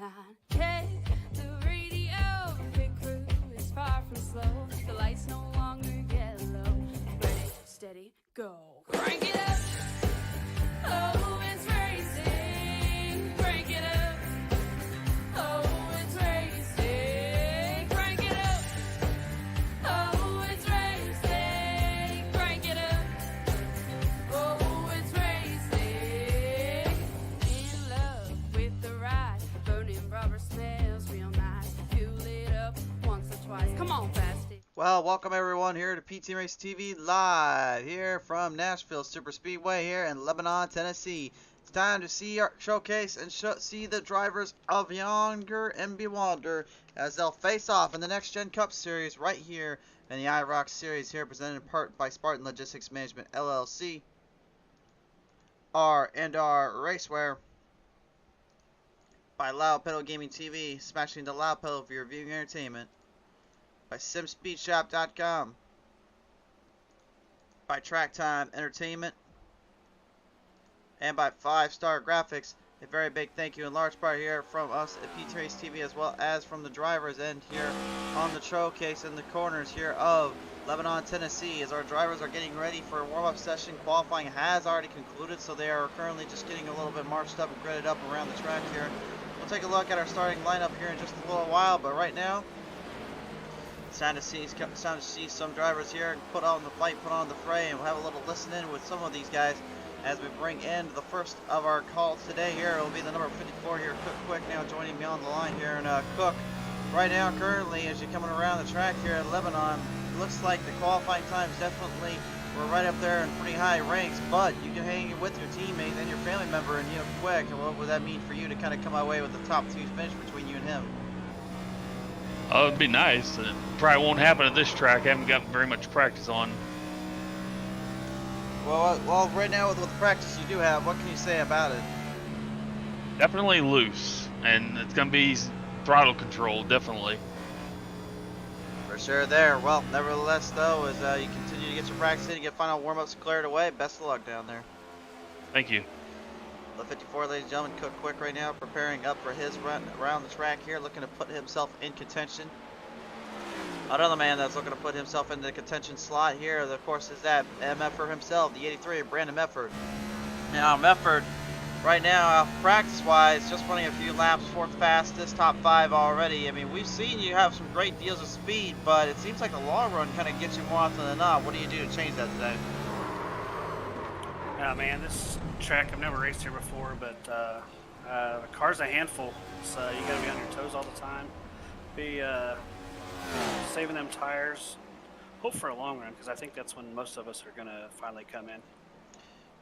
behind. Check the radio, pit crew is far from slow. The lights no longer yellow. Ready, steady, go. Crank it up. Oh, it's racing. Crank it up. Oh, it's racing. Crank it up. Oh, it's racing. Crank it up. Oh, it's racing. In love with the ride. Burning rubber smells real nice. Fuel it up once or twice. Come on, Fasti. Well, welcome everyone here to PTM Racing TV live here from Nashville Superspeedway here in Lebanon, Tennessee. It's time to see our showcase and see the drivers of Younger and Bewilder as they'll face off in the Next Gen Cup Series right here in the IROC Series here, presented in part by Spartan Logistics Management LLC, R&R Racewear, by Loud Pedal Gaming TV, smashing the loud pedal for your viewing entertainment, by SimSpeedShop.com, by Track Time Entertainment, and by 5-Star Graphics. A very big thank you in large part here from us at PTM Racing TV, as well as from the drivers and here on the showcase in the corners here of Lebanon, Tennessee, as our drivers are getting ready for a warm-up session. Qualifying has already concluded, so they are currently just getting a little bit marched up and gridded up around the track here. We'll take a look at our starting lineup here in just a little while, but right now it's time to see some drivers here put on the fight, put on the fray, and we'll have a little listen in with some of these guys as we bring in the first of our calls today here. It will be the number 54 here, Cook Quick, now joining me on the line here. And Cook, right now currently as you're coming around the track here at Lebanon, looks like the qualifying times definitely were right up there in pretty high ranks, but you can hang with your teammate and your family member and Quick. And what would that mean for you to kind of come away with the top two finish between you and him? Oh, it'd be nice. It probably won't happen at this track. I haven't got very much practice on. Well, right now with the practice you do have, what can you say about it? Definitely loose, and it's going to be throttle control, definitely. For sure there. Well, nevertheless, though, as you continue to get your practice in, get final warm-ups cleared away, best of luck down there. Thank you. The 54, ladies and gentlemen, Cook Quick right now, preparing up for his run around the track here, looking to put himself in contention. Another man that's looking to put himself in the contention slot here, of course, is that Mefford himself, the 83, Brandon Mefford. Now, Mefford, right now, practice-wise, just running a few laps, fourth fastest, top 5 already. I mean, we've seen you have some great deals of speed, but it seems like the long run kind of gets you more often than not. What do you do to change that today? Man, this track, I've never raced here before, but the car's a handful, so you got to be on your toes all the time. Be saving them tires. Hope for a long run, because I think that's when most of us are going to finally come in.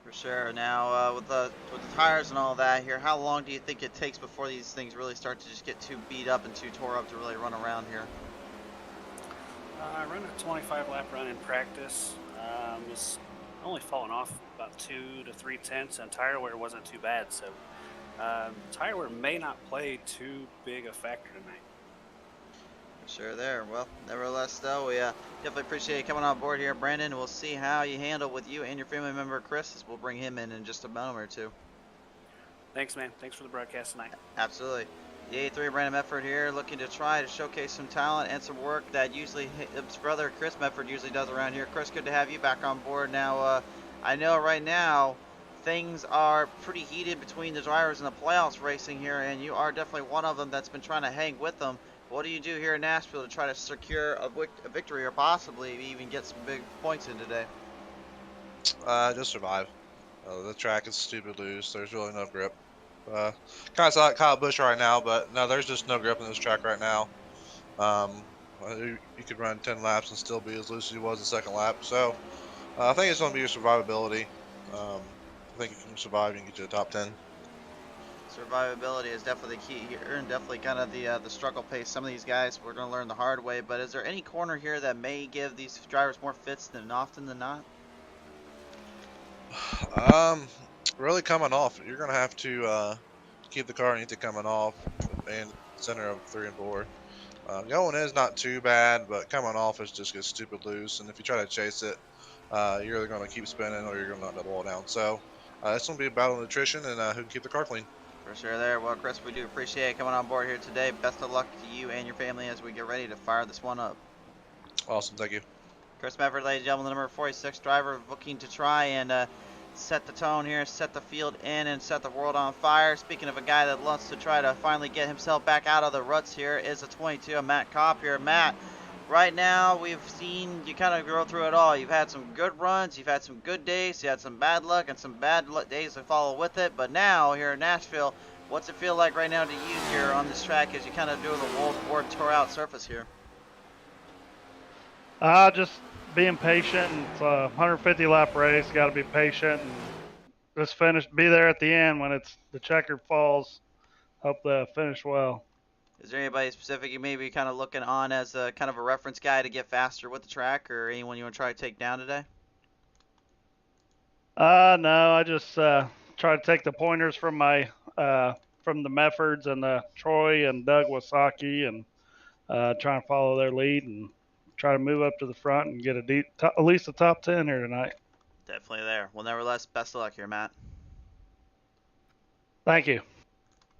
For sure. Now, with the tires and all that here, how long do you think it takes before these things really start to just get too beat up and too tore up to really run around here? I run a 25 lap run in practice. Was only falling off about 2 to 3 tenths, and tire wear wasn't too bad, so tire wear may not play too big a factor tonight. For sure there. Well, nevertheless, though, we definitely appreciate you coming on board here, Brandon. We'll see how you handle with you and your family member, Chris, as we'll bring him in just a moment or two. Thanks, man. Thanks for the broadcast tonight. Absolutely. The 83 Brandon Mefford here, looking to try to showcase some talent and some work that usually his brother Chris Mefford usually does around here. Chris, good to have you back on board. Now, I know right now things are pretty heated between the drivers and the playoffs racing here, and you are definitely one of them that's been trying to hang with them. What do you do here in Nashville to try to secure a victory or possibly even get some big points in today? Just survive. The track is stupid loose. There's really no grip. Kind of saw like Kyle Busch right now, but no, there's just no grip in this track right now. You could run 10 laps and still be as loose as he was the second lap. So I think it's going to be your survivability. I think if you can survive, you can get to the top 10. Survivability is definitely the key here, and definitely kind of the struggle pace. Some of these guys we're going to learn the hard way, but is there any corner here that may give these drivers more fits than often than not? Really coming off, you're going to have to keep the car underneath it coming off and center of 3 and 4. Going in is not too bad, but coming off is just gets stupid loose, and if you try to chase it, you're either going to keep spinning or you're going to knock the wall down. So it's going to be a battle of nutrition and who can keep the car clean. For sure there. Well, Chris, we do appreciate coming on board here today. Best of luck to you and your family as we get ready to fire this one up. Awesome, thank you. Chris Mefford, ladies and gentlemen, the number 46 driver, looking to try and set the tone here, set the field in, and set the world on fire. Speaking of a guy that wants to try to finally get himself back out of the ruts here, is a 22 of Matt Kopp here. Matt, right now we've seen you kind of go through it all. You've had some good runs, you've had some good days, you had some bad luck, and some bad days to follow with it. But now here in Nashville, what's it feel like right now to you here on this track as you kind of do the World War tore out surface here? Just being patient. It's a 150 lap race. Got to be patient and just be there at the end when it's the checkered falls. Hope they finish well. Is there anybody specific you may be kind of looking on as a kind of a reference guy to get faster with the track, or anyone you want to try to take down today? No, I just try to take the pointers from my from the Meffords and the Troy and Doug Wasaki, and try and follow their lead and try to move up to the front and get at least a top 10 here tonight. Definitely there. Well, nevertheless, best of luck here, Matt. Thank you.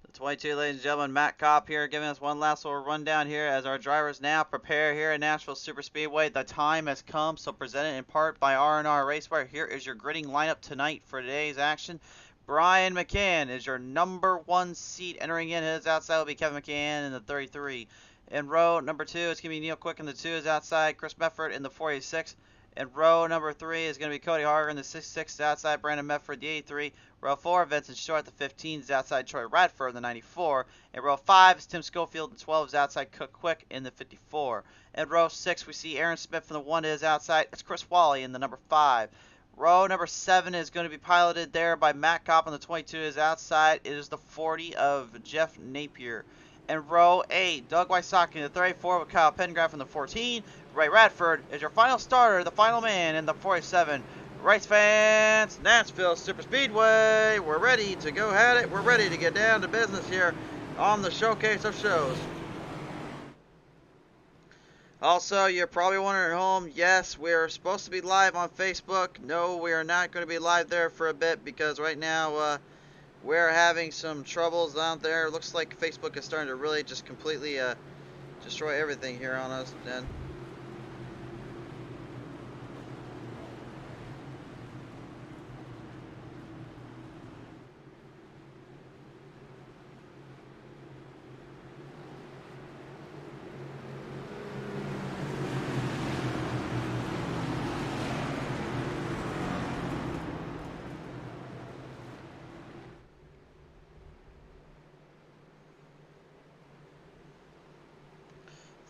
The 22, ladies and gentlemen, Matt Kopp here giving us one last little rundown here as our drivers now prepare here at Nashville Superspeedway. The time has come, so presented in part by R&R Racewear. Here is your gridding lineup tonight for today's action. Brian McCann is your number 1 seat. Entering in his outside will be Kevin McCann in the 33. In row number 2, it's going to be Neil Quick in the 2 is outside. Chris Mefford in the 46. In row number 3 is going to be Cody Harger in the 66 outside. Brandon Mefford the 83. Row 4, Vincent Short the 15 is outside. Troy Radford in the 94. In row 5 is Tim Schofield in 12 is outside. Cook Quick in the 54. In row 6 we see Aaron Smith from the 1 is outside. It's Chris Wally in the number 5. Row number 7 is going to be piloted there by Matt Kopp on the 22 is outside. It is the 40 of Jeff Napier. In row 8, Doug Wysocki in the 34 with Kyle Pengraff in the 14. Ray Radford is your final starter, the final man in the 47. Race fans, Nashville Superspeedway, we're ready to go at it. We're ready to get down to business here on the showcase of shows. Also, you're probably wondering at home, yes, we're supposed to be live on Facebook. No, we are not going to be live there for a bit because right now we're having some troubles out there. It looks like Facebook is starting to really just completely destroy everything here on us. And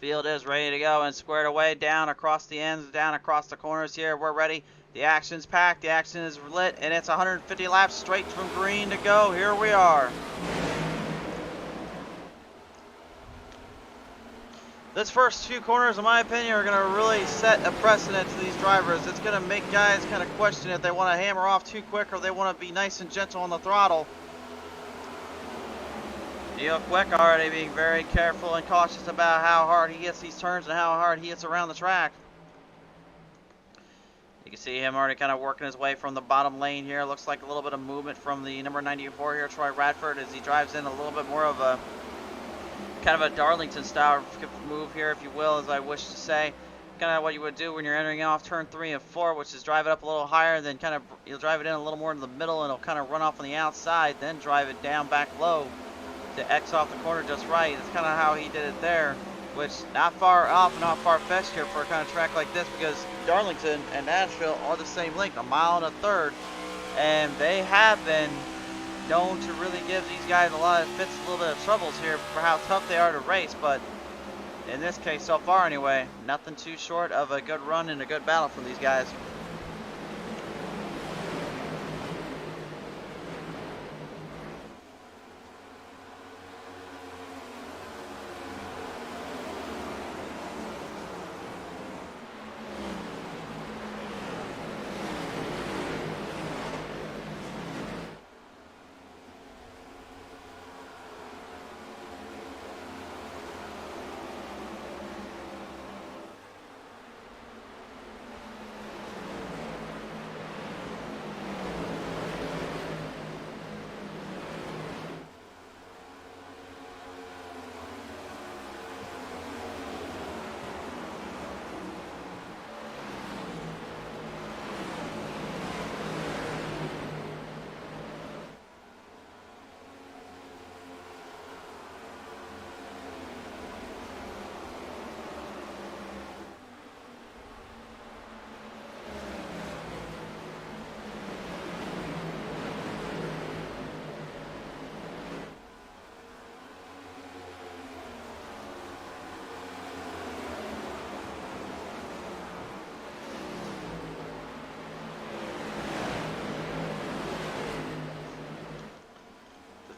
field is ready to go and squared away down across the ends, down across the corners here. We're ready. The action's packed. The action is lit, and it's 150 laps straight from green to go. Here we are. This first 2 corners, in my opinion, are going to really set a precedent to these drivers. It's going to make guys kind of question if they want to hammer off too quick or they want to be nice and gentle on the throttle. Neil Quick already being very careful and cautious about how hard he hits these turns and how hard he hits around the track. You can see him already kind of working his way from the bottom lane here. Looks like a little bit of movement from the number 94 here, Troy Radford, as he drives in a little bit more of a kind of a Darlington style move here, if you will, as I wish to say. Kind of what you would do when you're entering off turn 3 and 4, which is drive it up a little higher, then kind of you'll drive it in a little more into the middle, and it'll kind of run off on the outside, then drive it down back low to X off the corner just right. That's kind of how he did it there, which not far off, not far-fetched here for a kind of track like this, because Darlington and Nashville are the same length, 1.33 miles, and they have been known to really give these guys a little bit of troubles here for how tough they are to race. But in this case, so far anyway, nothing too short of a good run and a good battle from these guys.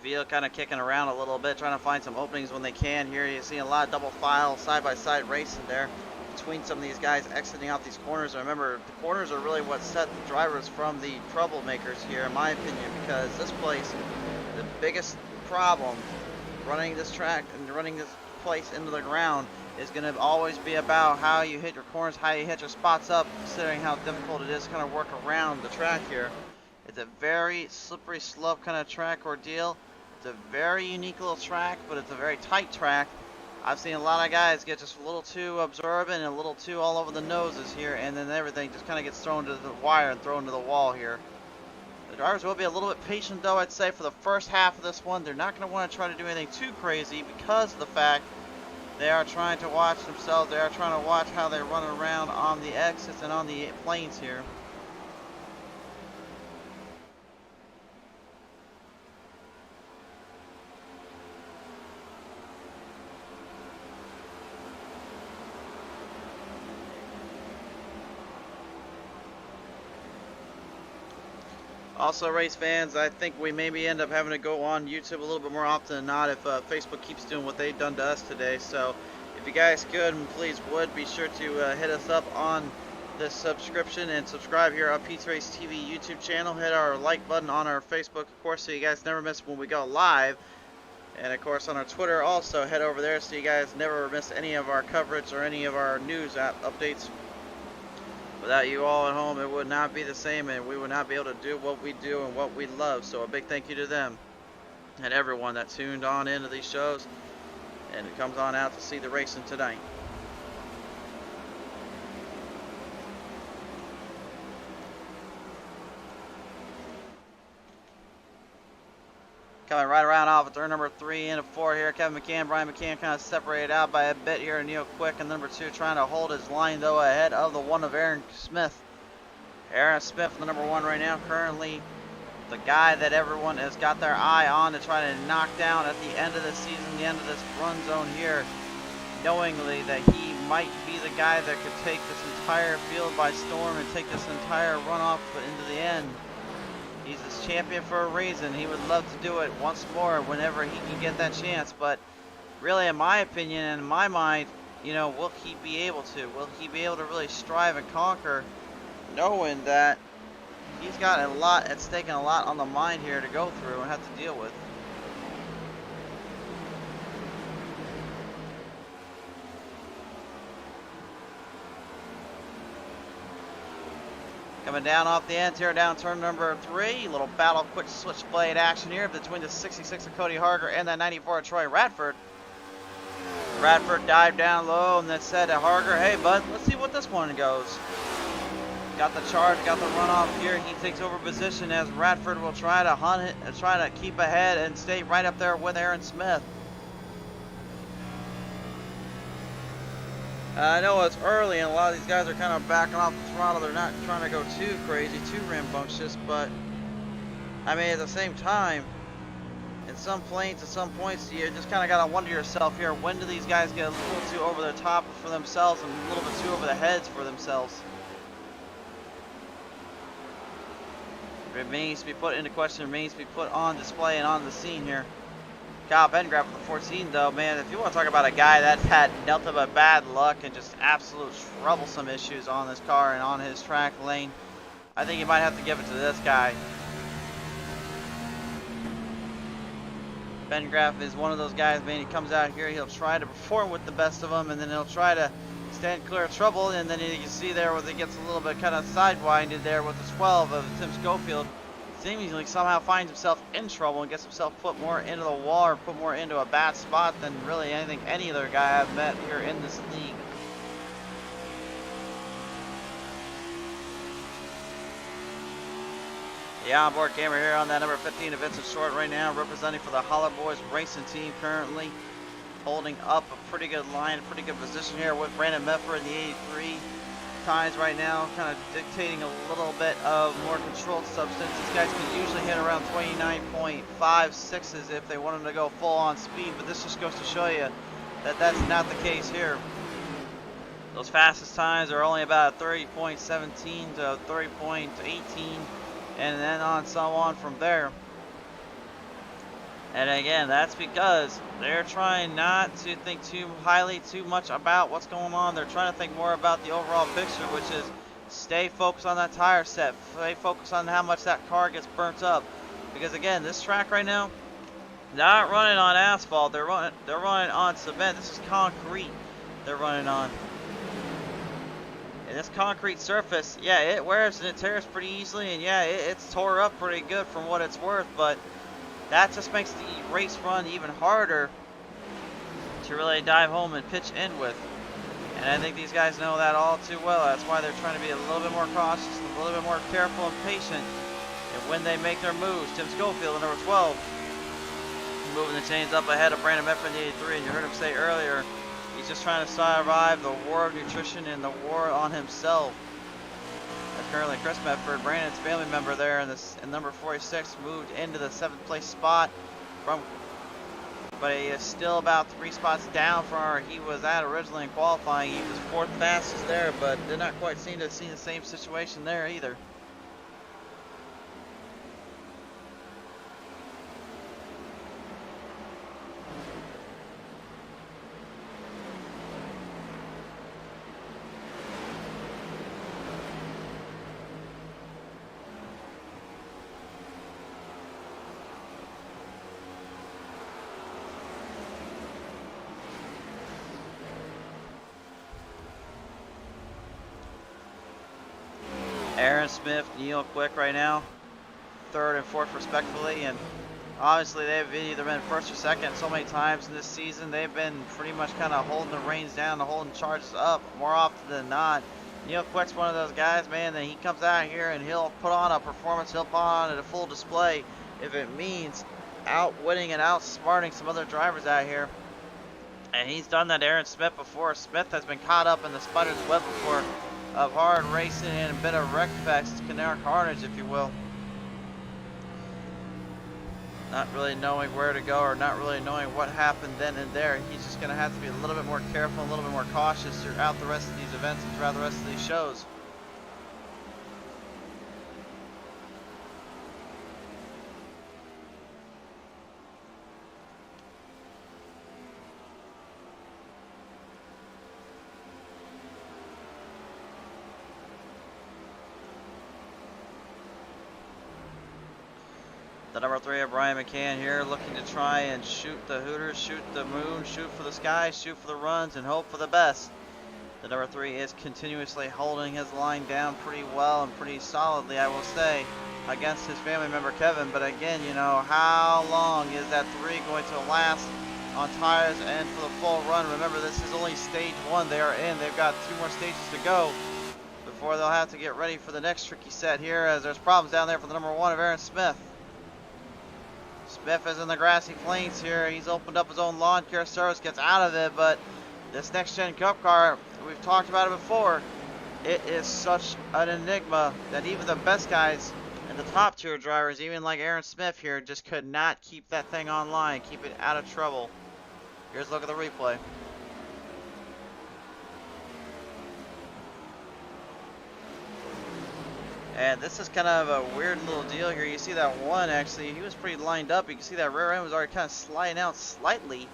field, kind of kicking around a little bit, trying to find some openings when they can. Here you see a lot of double file, side-by-side racing there between some of these guys exiting out these corners. And remember, the corners are really what set the drivers from the troublemakers here, in my opinion, because this place, the biggest problem running this track and running this place into the ground is going to always be about how you hit your corners, how you hit your spots up, considering how difficult it is to kind of work around the track here. It's a very slippery slope kind of track ordeal. It's a very unique little track, but it's a very tight track. I've seen a lot of guys get just a little too observant and a little too all over the noses here, and then everything just kind of gets thrown to the wire and thrown to the wall here. The drivers will be a little bit patient, though, I'd say, for the first half of this one. They're not going to want to try to do anything too crazy because of the fact they are trying to watch themselves. They are trying to watch how they run around on the exits and on the planes here. Also, race fans, I think we maybe end up having to go on YouTube a little bit more often than not if Facebook keeps doing what they've done to us today. So if you guys could and please would, be sure to hit us up on this subscription and subscribe here on PTM Racing TV YouTube channel. Hit our like button on our Facebook, of course, so you guys never miss when we go live. And of course on our Twitter also, head over there so you guys never miss any of our coverage or any of our news updates. Without you all at home, it would not be the same, and we would not be able to do what we do and what we love. So a big thank you to them and everyone that tuned on into these shows and it comes on out to see the racing tonight. Coming right around off at turn number 3 into 4 here. Kevin McCann, Brian McCann kind of separated out by a bit here. Neil Quick and number 2 trying to hold his line, though, ahead of the one of Aaron Smith. Aaron Smith, the number 1 right now, currently the guy that everyone has got their eye on to try to knock down at the end of the season, the end of this run zone here, knowingly that he might be the guy that could take this entire field by storm and take this entire runoff into the end. He's this champion for a reason. He would love to do it once more whenever he can get that chance. But really, in my opinion and in my mind, you know, will he be able to? Will he be able to really strive and conquer, knowing that he's got a lot at stake and a lot on the mind here to go through and have to deal with? Coming down off the end here, down turn number 3. Little battle, quick switchblade action here between the 66 of Cody Harger and that 94 of Troy Radford. Radford dived down low and then said to Harger, "Hey, bud, let's see what this one goes." Got the charge, got the runoff here. He takes over position as Radford will try to hunt it and try to keep ahead and stay right up there with Aaron Smith. I know it's early and a lot of these guys are kind of backing off the throttle. They're not trying to go too crazy, too rambunctious, but I mean, at the same time, in some planes, at some points, you just kind of got to wonder yourself here, when do these guys get a little too over the top for themselves and a little bit too over the heads for themselves? It remains to be put into question, remains to be put on display and on the scene here. Kyle Bengraf with the 14, though, man, if you want to talk about a guy that's had nothing but bad luck and just absolute troublesome issues on this car and on his track lane, I think you might have to give it to this guy. Bengraf is one of those guys, man, he comes out here, he'll try to perform with the best of them, and then he'll try to stand clear of trouble, and then you can see there where he gets a little bit kind of sidewinded there with the 12 of Tim Schofield. Seemingly somehow finds himself in trouble and gets himself put more into the wall or put more into a bad spot than really anything any other guy I've met here in this league. The onboard camera here on that number 15 of Vincent Short right now, representing for the Holler Boys Racing Team, currently holding up a pretty good line, a pretty good position here with Brandon Meffer in the 83. Times right now, kind of dictating a little bit of more controlled substance. These guys can usually hit around 29.56s if they want them to go full on speed, but this just goes to show you that that's not the case here. Those fastest times are only about 30.17 to 30.18, and then on so on from there. And again, that's because they're trying not to think too much about what's going on. They're trying to think more about the overall picture, which is stay focused on that tire set. Stay focused on how much that car gets burnt up. Because again, this track right now, not running on asphalt. They're running on cement. This is concrete they're running on. And this concrete surface, yeah, it wears and it tears pretty easily, and yeah, it's tore up pretty good from what it's worth, but that just makes the race run even harder to really dive home and pitch in with. And I think these guys know that all too well. That's why they're trying to be a little bit more cautious, a little bit more careful and patient. And when they make their moves, Tim Schofield, number 12, moving the chains up ahead of Brandon Medford in the 83. And you heard him say earlier, he's just trying to survive the war of nutrition and the war on himself. As currently Chris Medford, Brandon's family member there in number 46, moved into the 7th place spot but he is still about 3 spots down from where he was at originally in qualifying. He was 4th fastest there, but did not quite seem to have seen the same situation there either. Aaron Smith, Neil Quick right now, 3rd and 4th respectively, and obviously they've either been 1st or 2nd so many times in this season. They've been pretty much kind of holding the reins down, holding charges up more often than not. Neil Quick's one of those guys, man, that he comes out here and he'll put on a performance, he'll put on a full display if it means outwitting and outsmarting some other drivers out here. And he's done that to Aaron Smith before. Smith has been caught up in the spider's web before of hard racing and a bit of wreck fest, canard carnage, if you will. Not really knowing where to go or not really knowing what happened then and there. He's just going to have to be a little bit more careful, a little bit more cautious throughout the rest of these events and throughout the rest of these shows. The number 3 of Brian McCann here, looking to try and shoot the Hooters, shoot the moon, shoot for the sky, shoot for the runs, and hope for the best. The number 3 is continuously holding his line down pretty well and pretty solidly, I will say, against his family member Kevin. But again, you know, how long is that 3 going to last on tires and for the full run? Remember, this is only stage 1 they are in. They've got 2 more stages to go before they'll have to get ready for the next tricky set here, as there's problems down there for the number 1 of Aaron Smith. Smith is in the grassy plains here. He's opened up his own lawn care service, gets out of it, but this next gen cup car, we've talked about it before, it is such an enigma that even the best guys and the top tier drivers, even like Aaron Smith here, just could not keep that thing online, keep it out of trouble. Here's a look at the replay. And this is kind of a weird little deal here. You see that one, actually, he was pretty lined up. You can see that rear end was already kind of sliding out slightly.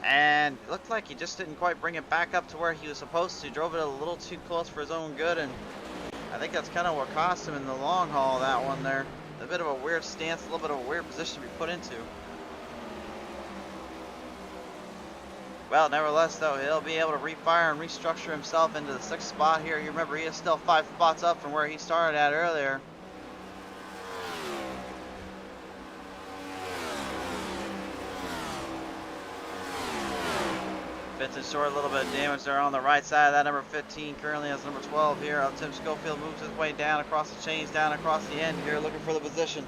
And it looked like he just didn't quite bring it back up to where he was supposed to. Drove it a little too close for his own good, and I think that's kind of what cost him in the long haul, that one there. A bit of a weird stance, a little bit of a weird position to be put into. Well, nevertheless, though, he'll be able to refire and restructure himself into the 6th spot here. You remember, he is still 5 spots up from where he started at earlier. Fenton short, a little bit of damage there on the right side of that number 15. Currently has number 12 here. Tim Schofield moves his way down across the chains, down across the end here, looking for the position.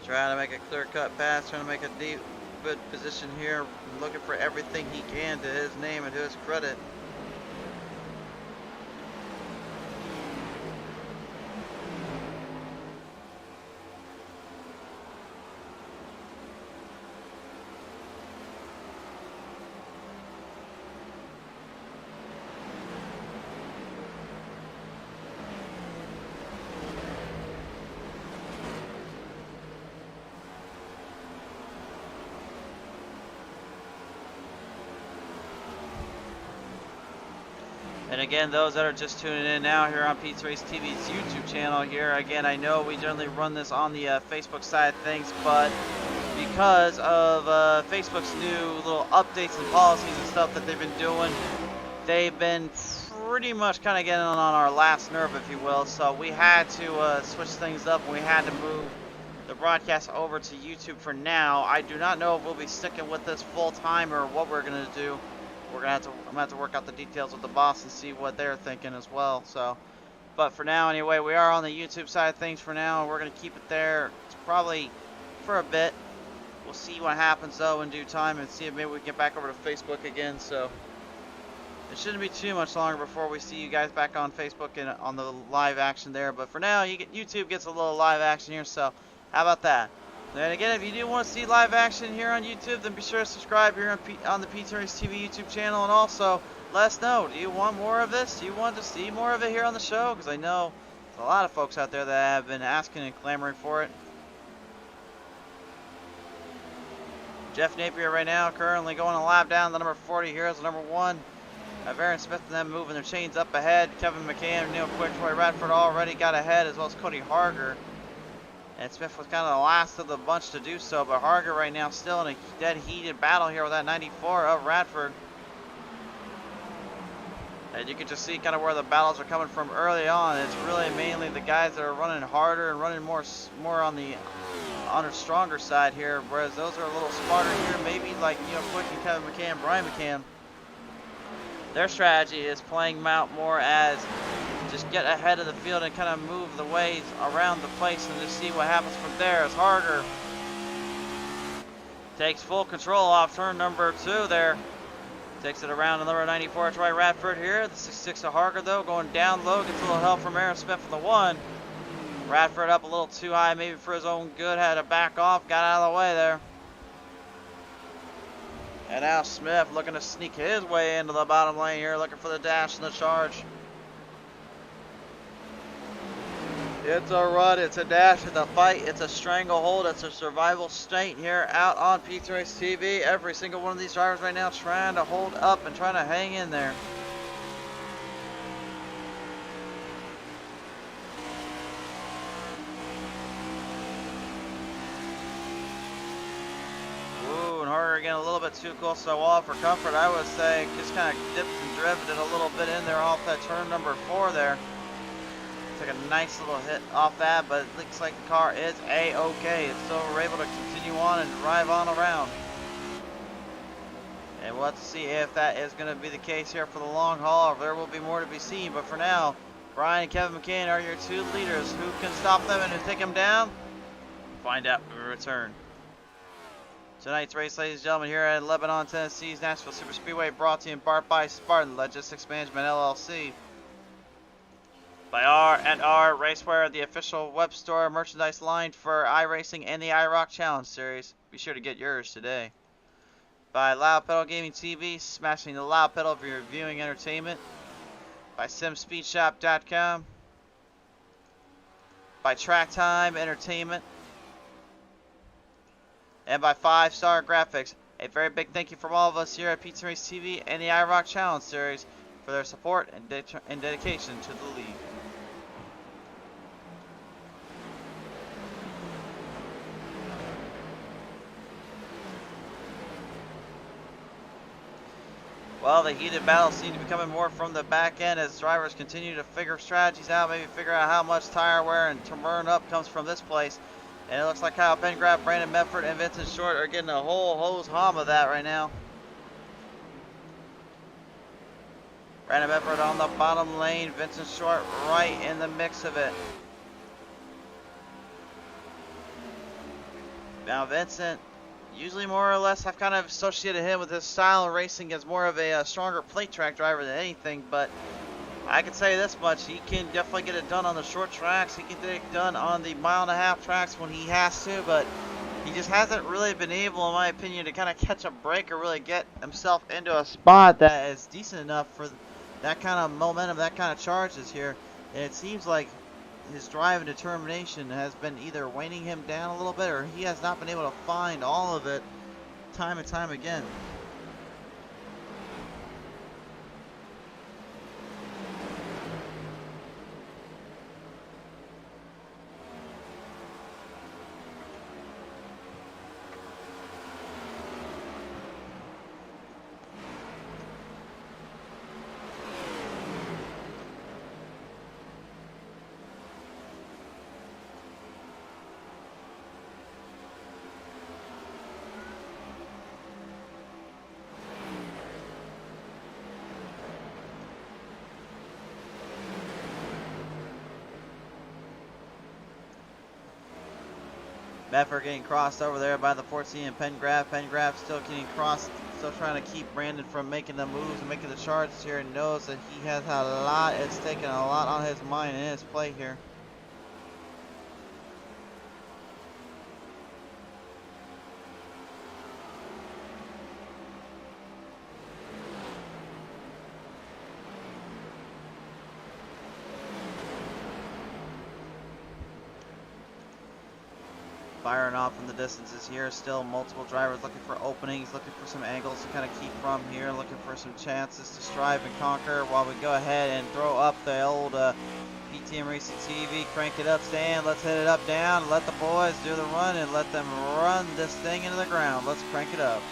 Trying to make a clear-cut pass, trying to make a deep, good position here, looking for everything he can to his name and to his credit. And again, those that are just tuning in now here on PTM Racing TV's YouTube channel here, again, I know we generally run this on the Facebook side of things, but because of Facebook's new little updates and policies and stuff that they've been doing, they've been pretty much kind of getting on our last nerve, if you will. So we had to switch things up, and we had to move the broadcast over to YouTube for now. I do not know if we'll be sticking with this full time or what we're gonna do. I'm gonna have to work out the details with the boss and see what they're thinking as well. So, but for now, anyway, we are on the YouTube side of things for now, and we're gonna keep it there. It's probably for a bit. We'll see what happens though in due time, and see if maybe we can get back over to Facebook again. So it shouldn't be too much longer before we see you guys back on Facebook and on the live action there. But for now, YouTube gets a little live action here. So how about that? And again, if you do want to see live action here on YouTube, then be sure to subscribe here on the PTM Racing TV YouTube channel. And also, let us know, do you want more of this? Do you want to see more of it here on the show? Because I know there's a lot of folks out there that have been asking and clamoring for it. Jeff Napier right now currently going a lap down the number 40 here as the number 1. Aaron Smith and them moving their chains up ahead. Kevin McCann, Neil Quick, Troy Radford already got ahead, as well as Cody Harger. And Smith was kind of the last of the bunch to do so, but Harger right now still in a dead heated battle here with that 94 of Radford. And you can just see kind of where the battles are coming from early on. It's really mainly the guys that are running harder and running more on the stronger side here, whereas those are a little smarter here, maybe like Neil Quick and Kevin McCann, Brian McCann. Their strategy is playing out more as just get ahead of the field and kind of move the ways around the place and just see what happens from there. As Harger takes full control off turn number 2 there. Takes it around to number 94, Troy Radford here. The 66 of Harger though, going down low, gets a little help from Aaron Smith for the 1. Radford up a little too high, maybe for his own good, had to back off, got out of the way there. And now Smith looking to sneak his way into the bottom lane here, looking for the dash and the charge. It's a run, it's a dash, it's a fight, it's a stranglehold, it's a survival state here out on PTM Racing TV. Every single one of these drivers right now trying to hold up and trying to hang in there. Ooh, and Harder again a little bit too close to the wall for comfort, I would say. Just kind of dipped and drifted a little bit in there off that turn number 4 there. Took a nice little hit off that, but it looks like the car is A-okay. It's still able to continue on and drive on around. And we'll have to see if that is going to be the case here for the long haul, or if there will be more to be seen. But for now, Brian and Kevin McCann are your 2 leaders. Who can stop them and take them down? Find out when we return. Tonight's race, ladies and gentlemen, here at Lebanon, Tennessee's Nashville Superspeedway, brought to you in part by Spartan Logistics Management LLC. By R&R Racewear, the official web store merchandise line for iRacing and the IROC Challenge Series. Be sure to get yours today. By Loud Pedal Gaming TV, smashing the loud pedal for your viewing entertainment. By SimSpeedShop.com. By Track Time Entertainment. And by 5 Star Graphics. A very big thank you from all of us here at PTM Racing TV and the IROC Challenge Series for their support and dedication to the league. Well, the heated battles seem to be coming more from the back end as drivers continue to figure strategies out, maybe figure out how much tire wear and turn up comes from this place. And it looks like Kyle Pengraff, Brandon Medford, and Vincent Short are getting a whole hose hum of that right now. Brandon Medford on the bottom lane, Vincent Short right in the mix of it. Now Vincent, usually more or less I've kind of associated him with his style of racing as more of a stronger plate track driver than anything, but I can say this much, he can definitely get it done on the short tracks, he can get it done on the 1.5-mile tracks when he has to, but he just hasn't really been able, in my opinion, to kind of catch a break or really get himself into a spot that is decent enough for that kind of momentum, that kind of charges here. And it seems like his drive and determination has been either weighing him down a little bit, or he has not been able to find all of it time and time again. Meffer getting crossed over there by the 14 and Pengraf. Pengraf still getting crossed, still trying to keep Brandon from making the moves and making the charges here, and knows that he has a lot, it's taken a lot on his mind in his play here. Firing off in the distances here. Still multiple drivers looking for openings, looking for some angles to kind of keep from here, looking for some chances to strive and conquer while we go ahead and throw up the old PTM Racing TV. Crank it up, Stan. Let's hit it up, down. Let the boys do the run and let them run this thing into the ground. Let's crank it up.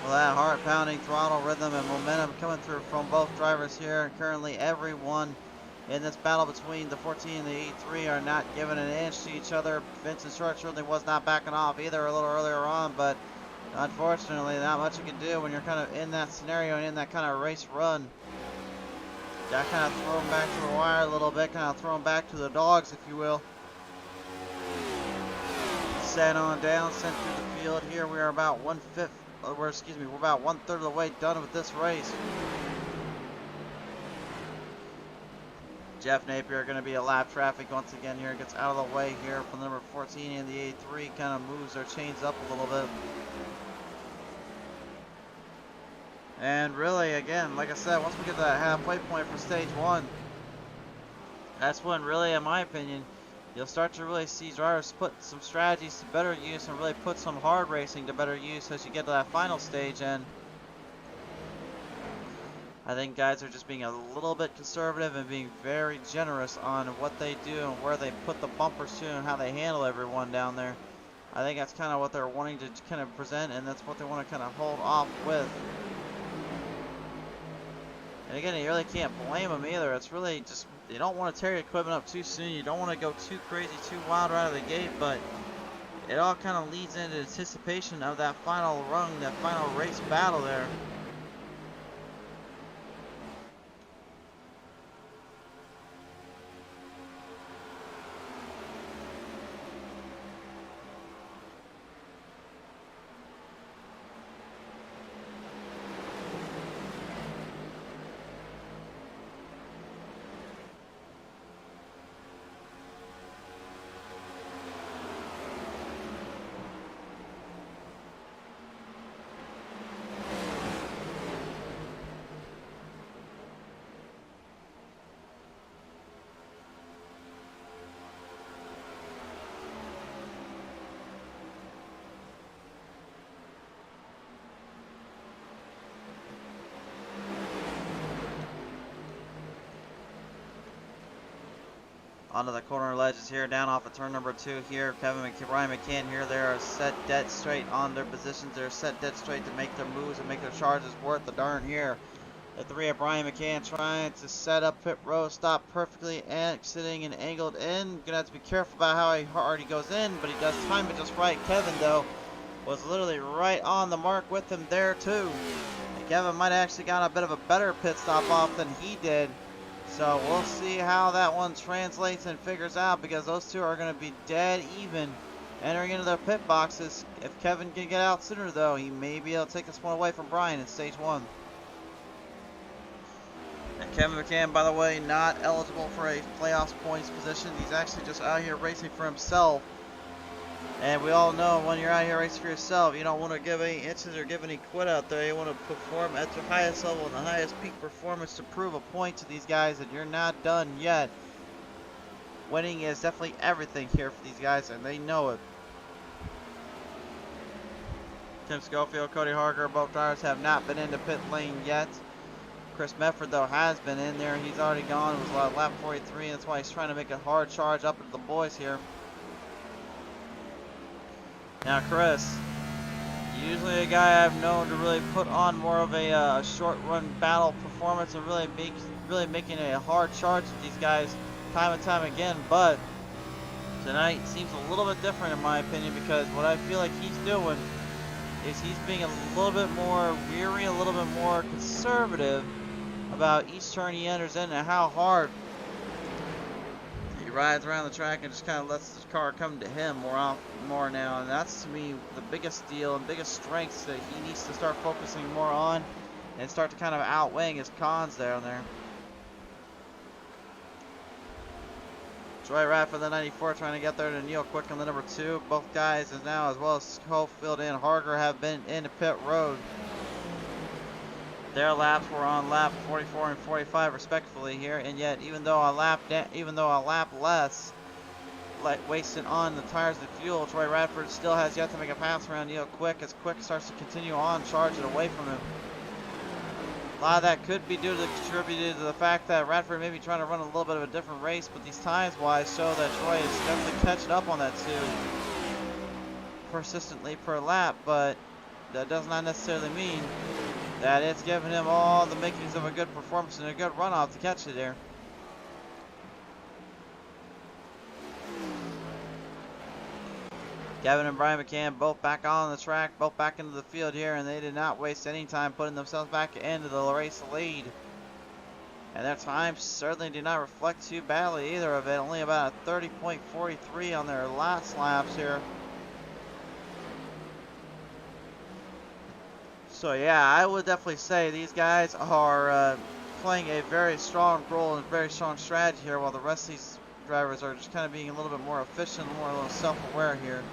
Well, that heart-pounding throttle rhythm and momentum coming through from both drivers here. Currently, everyone in this battle between the 14 and the 83 are not giving an inch to each other. Vincent Short certainly was not backing off either a little earlier on, but unfortunately, not much you can do when you're kind of in that scenario and in that kind of race run. Got kind of thrown back to the wire a little bit, kind of thrown back to the dogs, if you will. Sent on down, sent through the field here. We are about we're about 1/3 of the way done with this race. Jeff Napier going to be a lap traffic once again here. Gets out of the way here from the number 14 and the 83. Kind of moves their chains up a little bit. And really, again, like I said, once we get to that halfway point for stage one, that's when really, in my opinion, you'll start to really see drivers put some strategies to better use and really put some hard racing to better use as you get to that final stage. And I think guys are just being a little bit conservative and being very generous on what they do and where they put the bumpers to and how they handle everyone down there. I think that's kind of what they're wanting to kind of present, and that's what they want to kind of hold off with. And again, you really can't blame them either. It's really just, you don't want to tear your equipment up too soon. You don't want to go too crazy, too wild right out of the gate, but it all kind of leads into anticipation of that final run, that final race battle there. Onto the corner ledges here, down off of turn number 2 here. Ryan McCann here, they are set dead straight on their positions. They're set dead straight to make their moves and make their charges worth the darn here. The three of Brian McCann trying to set up pit road, stop perfectly, exiting and angled in. Gonna have to be careful about how hard he goes in, but he does time it just right. Kevin, though, was literally right on the mark with him there, too. And Kevin might have actually got a bit of a better pit stop off than he did. So we'll see how that one translates and figures out, because those two are going to be dead even entering into their pit boxes. If Kevin can get out sooner, though, he may be able to take this one away from Brian in stage 1. And Kevin McCann, by the way, not eligible for a playoffs points position. He's actually just out here racing for himself. And we all know when you're out here racing for yourself, you don't want to give any inches or give any quit out there. You want to perform at your highest level and the highest peak performance to prove a point to these guys that you're not done yet. Winning is definitely everything here for these guys, and they know it. Tim Schofield, Cody Harger, both drivers have not been into pit lane yet. Chris Medford, though, has been in there. He's already gone. It was lap 43, and that's why he's trying to make a hard charge up into the boys here. Now, Chris, usually a guy I've known to really put on more of a short-run battle performance and really making a hard charge with these guys time and time again. But tonight seems a little bit different, in my opinion, because what I feel like he's doing is he's being a little bit more weary, a little bit more conservative about each turn he enters in and how hard he rides around the track and just kind of lets the car come to him more now. And that's, to me, the biggest deal and biggest strengths that he needs to start focusing more on and start to kind of outweighing his cons down there. Troy Radford, the 94, trying to get there to Neil Quick on the number 2. Both guys, as now as well as Schofield and Harger, have been into pit road. Their laps were on lap 44 and 45 respectively here, and yet even though a lap less wasted on the tires and fuel, Troy Radford still has yet to make a pass around Neil Quick as Quick starts to continue on charging away from him. A lot of that could be contributed to the fact that Radford may be trying to run a little bit of a different race, but these times wise show that Troy is definitely catching up on that too persistently per lap, but that does not necessarily mean that it's giving him all the makings of a good performance and a good runoff to catch it there. Kevin and Brian McCann both back on the track, both back into the field here, and they did not waste any time putting themselves back into the race lead. And their time certainly did not reflect too badly either of it, only about a 30.43 on their last laps here. So yeah, I would definitely say these guys are playing a very strong role and a very strong strategy here, while the rest of these drivers are just kind of being a little bit more efficient, a little self-aware here.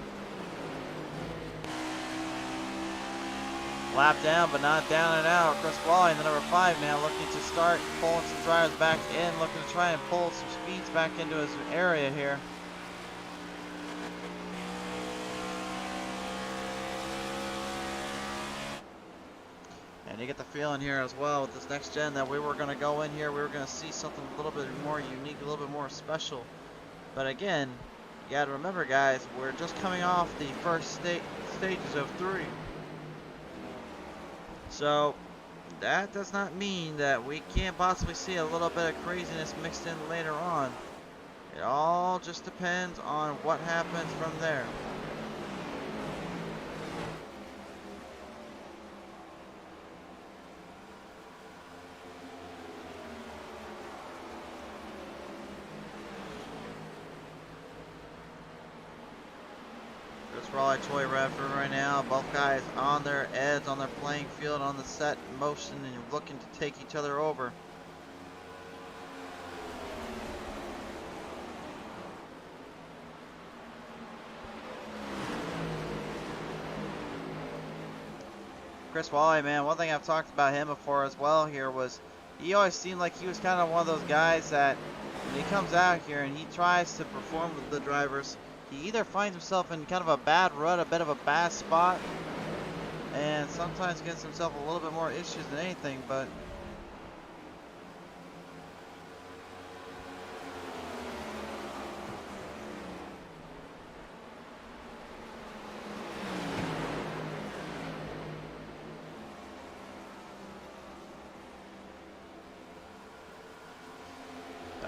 Lap down, but not down and out. Chris Wally, the number 5 now, looking to start pulling some drivers back in, looking to try and pull some speeds back into his area here. And you get the feeling here as well with this next gen that we were going to go in here, we were going to see something a little bit more unique, a little bit more special. But again, you got to remember, guys, we're just coming off the first stages of 3. So that does not mean that we can't possibly see a little bit of craziness mixed in later on. It all just depends on what happens from there. Raleigh, Troy Radford right now, both guys on their edge, on their playing field, on the set motion, and looking to take each other over. Chris Wally, man, one thing I've talked about him before as well here was he always seemed like he was kind of one of those guys that when he comes out here and he tries to perform with the drivers, he either finds himself in kind of a bad rut, a bit of a bad spot, and sometimes gets himself a little bit more issues than anything, but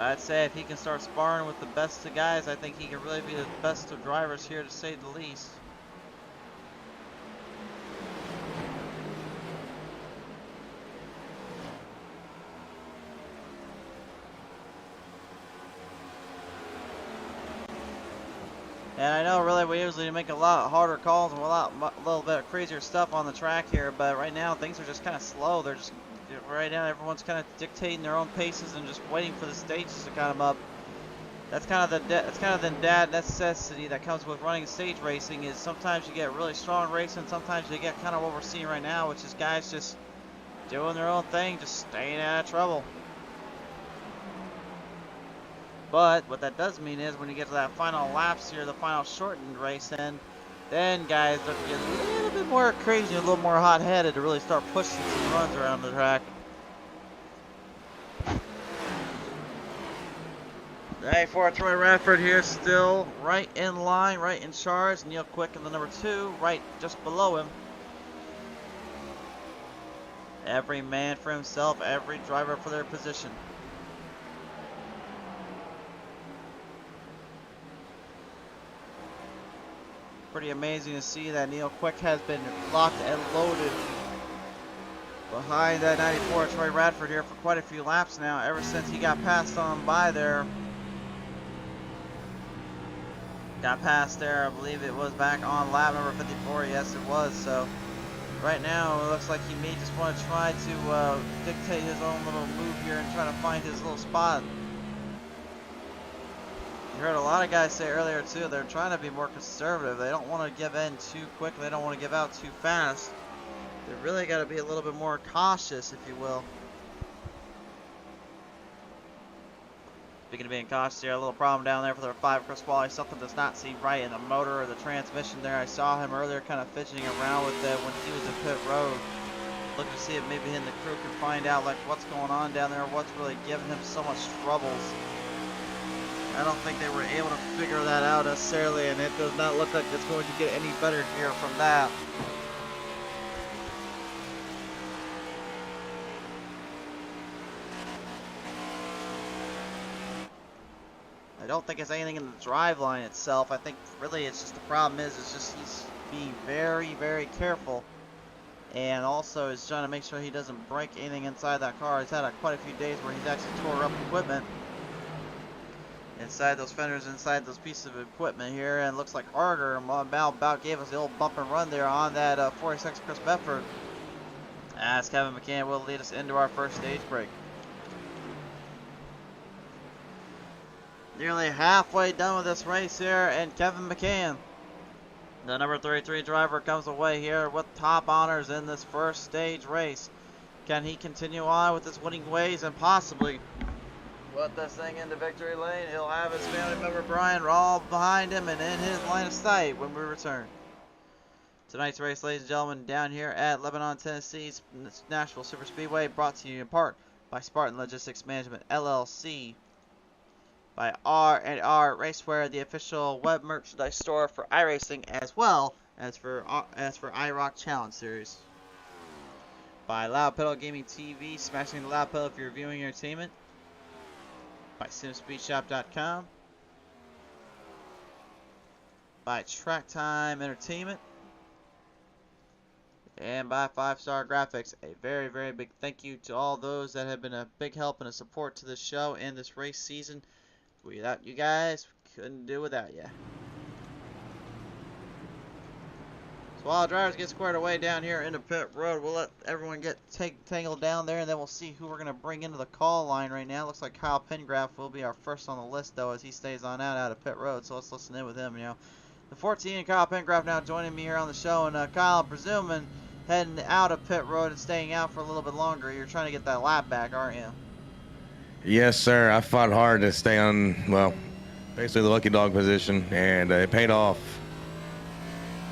I'd say if he can start sparring with the best of guys, I think he can really be the best of drivers here, to say the least. And I know really we usually make a lot harder calls and a little bit crazier stuff on the track here, but right now things are just kind of slow. They're just, right now everyone's kind of dictating their own paces and just waiting for the stages to come up. That's kind of the dad necessity that comes with running stage racing, is sometimes you get really strong racing, sometimes you get kind of what we're seeing right now, which is guys just doing their own thing, just staying out of trouble. But what that does mean is when you get to that final laps here, the final shortened race end, then guys are get a little bit more crazy, a little more hot-headed to really start pushing some runs around the track. Hey, for Troy Radford here, still right in line, right in charge. Neil Quick in the number 2, right just below him. Every man for himself, every driver for their position. Pretty amazing to see that Neil Quick has been locked and loaded behind that 94 Troy Radford here for quite a few laps now, ever since he got passed on by there. Got past there, I believe it was back on lap number 54, yes it was. So right now it looks like he may just want to try to dictate his own little move here and try to find his little spot. You heard a lot of guys say earlier too, they're trying to be more conservative. They don't want to give in too quick, they don't want to give out too fast. They really got to be a little bit more cautious, if you will. Speaking of being cautious here, a little problem down there for the 5 Chris Wally. Something does not seem right in the motor or the transmission there. I saw him earlier kind of fidgeting around with it when he was in pit road. Looking to see if maybe him and the crew can find out like what's going on down there, what's really giving him so much troubles. I don't think they were able to figure that out necessarily, and it does not look like it's going to get any better here from that. I don't think it's anything in the drive line itself. I think really it's just the problem is it's just he's being very, very careful, and also is trying to make sure he doesn't break anything inside that car. He's had quite a few days where he's actually tore up equipment inside those fenders, inside those pieces of equipment here, and it looks like Arger about gave us the old bump and run there on that 46 Chris Bedford, as Kevin McCann will lead us into our first stage break. Nearly halfway done with this race here, and Kevin McCann, the number 33 driver, comes away here with top honors in this first stage race. Can he continue on with his winning ways and possibly put this thing into victory lane? He'll have his family member Brian all behind him and in his line of sight when we return. Tonight's race, ladies and gentlemen, down here at Lebanon, Tennessee's Nashville Superspeedway, brought to you in part by Spartan Logistics Management LLC, by R&R Racewear, the official web merchandise store for iRacing, as well as for IROC Challenge Series, by Loud Pedal Gaming TV, smashing the loud pedal for your viewing entertainment, by SimSpeedShop.com, by Track Time Entertainment, and by 5-Star Graphics. A very, very big thank you to all those that have been a big help and a support to this show and this race season. Without you guys, couldn't do without you. So while drivers get squared away down here into pit road, we'll let everyone get tangled down there, and then we'll see who we're going to bring into the call line right now. Looks like Kyle Pengraff will be our first on the list, though, as he stays on out of pit road. So let's listen in with him. You know, the 14, Kyle Pengraff, now joining me here on the show. And Kyle, I'm presuming heading out of pit road and staying out for a little bit longer. You're trying to get that lap back, aren't you? Yes, sir. I fought hard to stay on, well, basically the lucky dog position, and it paid off.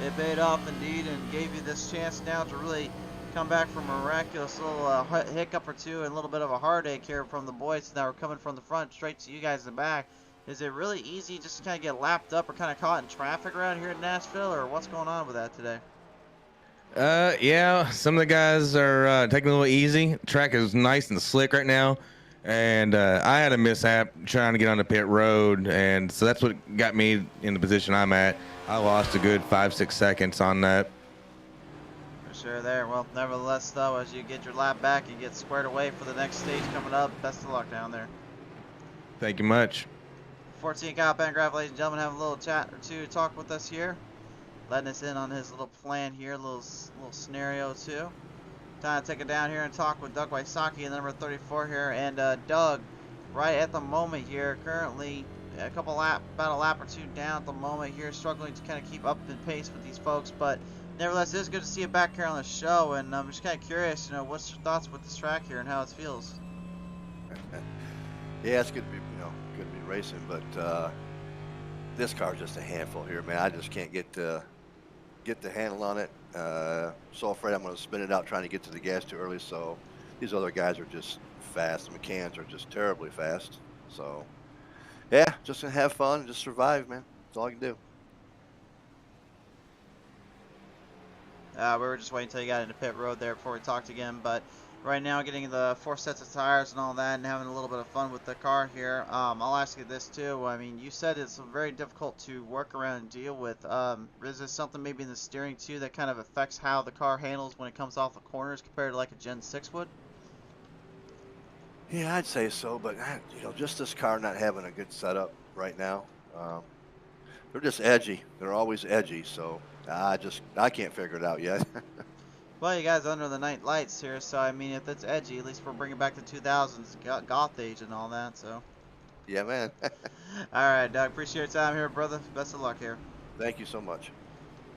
It paid off indeed, and gave you this chance now to really come back from a miraculous little hiccup or two and a little bit of a heartache here from the boys that were coming from the front straight to you guys in the back. Is it really easy just to kind of get lapped up or kind of caught in traffic around here in Nashville, or what's going on with that today? Yeah, some of the guys are taking it a little easy. The track is nice and slick right now, And I had a mishap trying to get on the pit road, and so that's what got me in the position I'm at. I lost a good 5-6 seconds on that. For sure there. Well, nevertheless, though, as you get your lap back, you get squared away for the next stage coming up. Best of luck down there. Thank you much. 14 Kyle Pengraph, ladies and gentlemen, having a little chat or two, talk with us here. Letting us in on his little plan here, little scenario too. Time to take it down here and talk with Doug Wysocki, the number 34 here. And Doug, right at the moment here, currently about a lap or two down at the moment here, struggling to kind of keep up in pace with these folks. But nevertheless, it is good to see you back here on the show. And I'm just kind of curious, what's your thoughts with this track here and how it feels? Yeah, it's good to be, good to be racing, but this car's just a handful here, man. I just can't get the handle on it. So afraid I'm going to spin it out trying to get to the gas too early. So these other guys are just fast. The McCanns are just terribly fast. So yeah, just gonna have fun and just survive, man. That's all I can do. We were just waiting until you got into pit road there before we talked again, but right now getting the 4 sets of tires and all that and having a little bit of fun with the car here. I'll ask you this too. I mean, you said it's very difficult to work around and deal with. Is there something maybe in the steering too that kind of affects how the car handles when it comes off the corners compared to like a Gen 6 would? Yeah, I'd say so, but just this car not having a good setup right now. They're just edgy. They're always edgy. So I can't figure it out yet. Well, you guys are under the night lights here, so I mean, if it's edgy, at least we're bringing back the 2000s goth age and all that. So. Yeah, man. All right, Doug. Appreciate your time here, brother. Best of luck here. Thank you so much.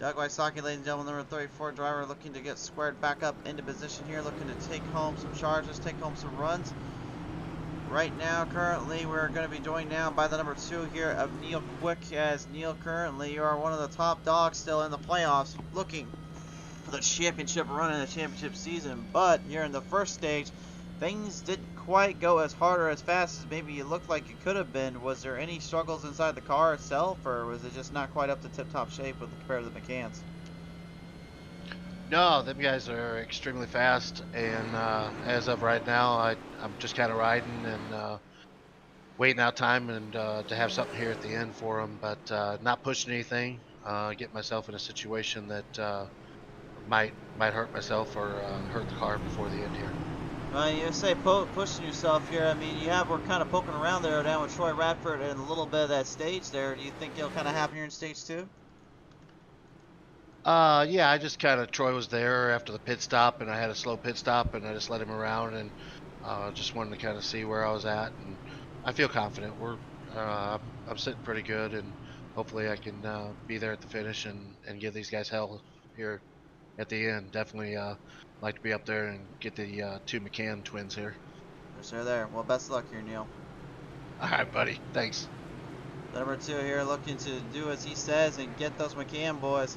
Doug Wysocki, ladies and gentlemen, number 34 driver, looking to get squared back up into position here, looking to take home some charges, take home some runs. Right now, currently, we're going to be joined now by the number 2 here of Neil Quick, as Neil, currently, you are one of the top dogs still in the playoffs, looking for the championship run in the championship season. But here in the first stage, things didn't quite go as hard or as fast as maybe it looked like it could have been. Was there any struggles inside the car itself, or was it just not quite up to tip-top shape with compared to the McCanns? No, them guys are extremely fast, and as of right now, I'm just kind of riding and waiting out time and to have something here at the end for them, but not pushing anything. Get myself in a situation that might hurt myself or hurt the car before the end here. You say pushing yourself here. I mean, we're kind of poking around there down with Troy Radford and a little bit of that stage there. Do you think it'll kind of happen here in stage 2? Yeah, I just Troy was there after the pit stop, and I had a slow pit stop, and I just let him around, and just wanted to kind of see where I was at, and I feel confident. I'm sitting pretty good, and hopefully I can be there at the finish and give these guys hell here at the end. Definitely like to be up there and get the 2 McCann twins here. Yes, sir, there. Well, best of luck here, Neil. All right, buddy. Thanks. Number 2 here looking to do as he says and get those McCann boys.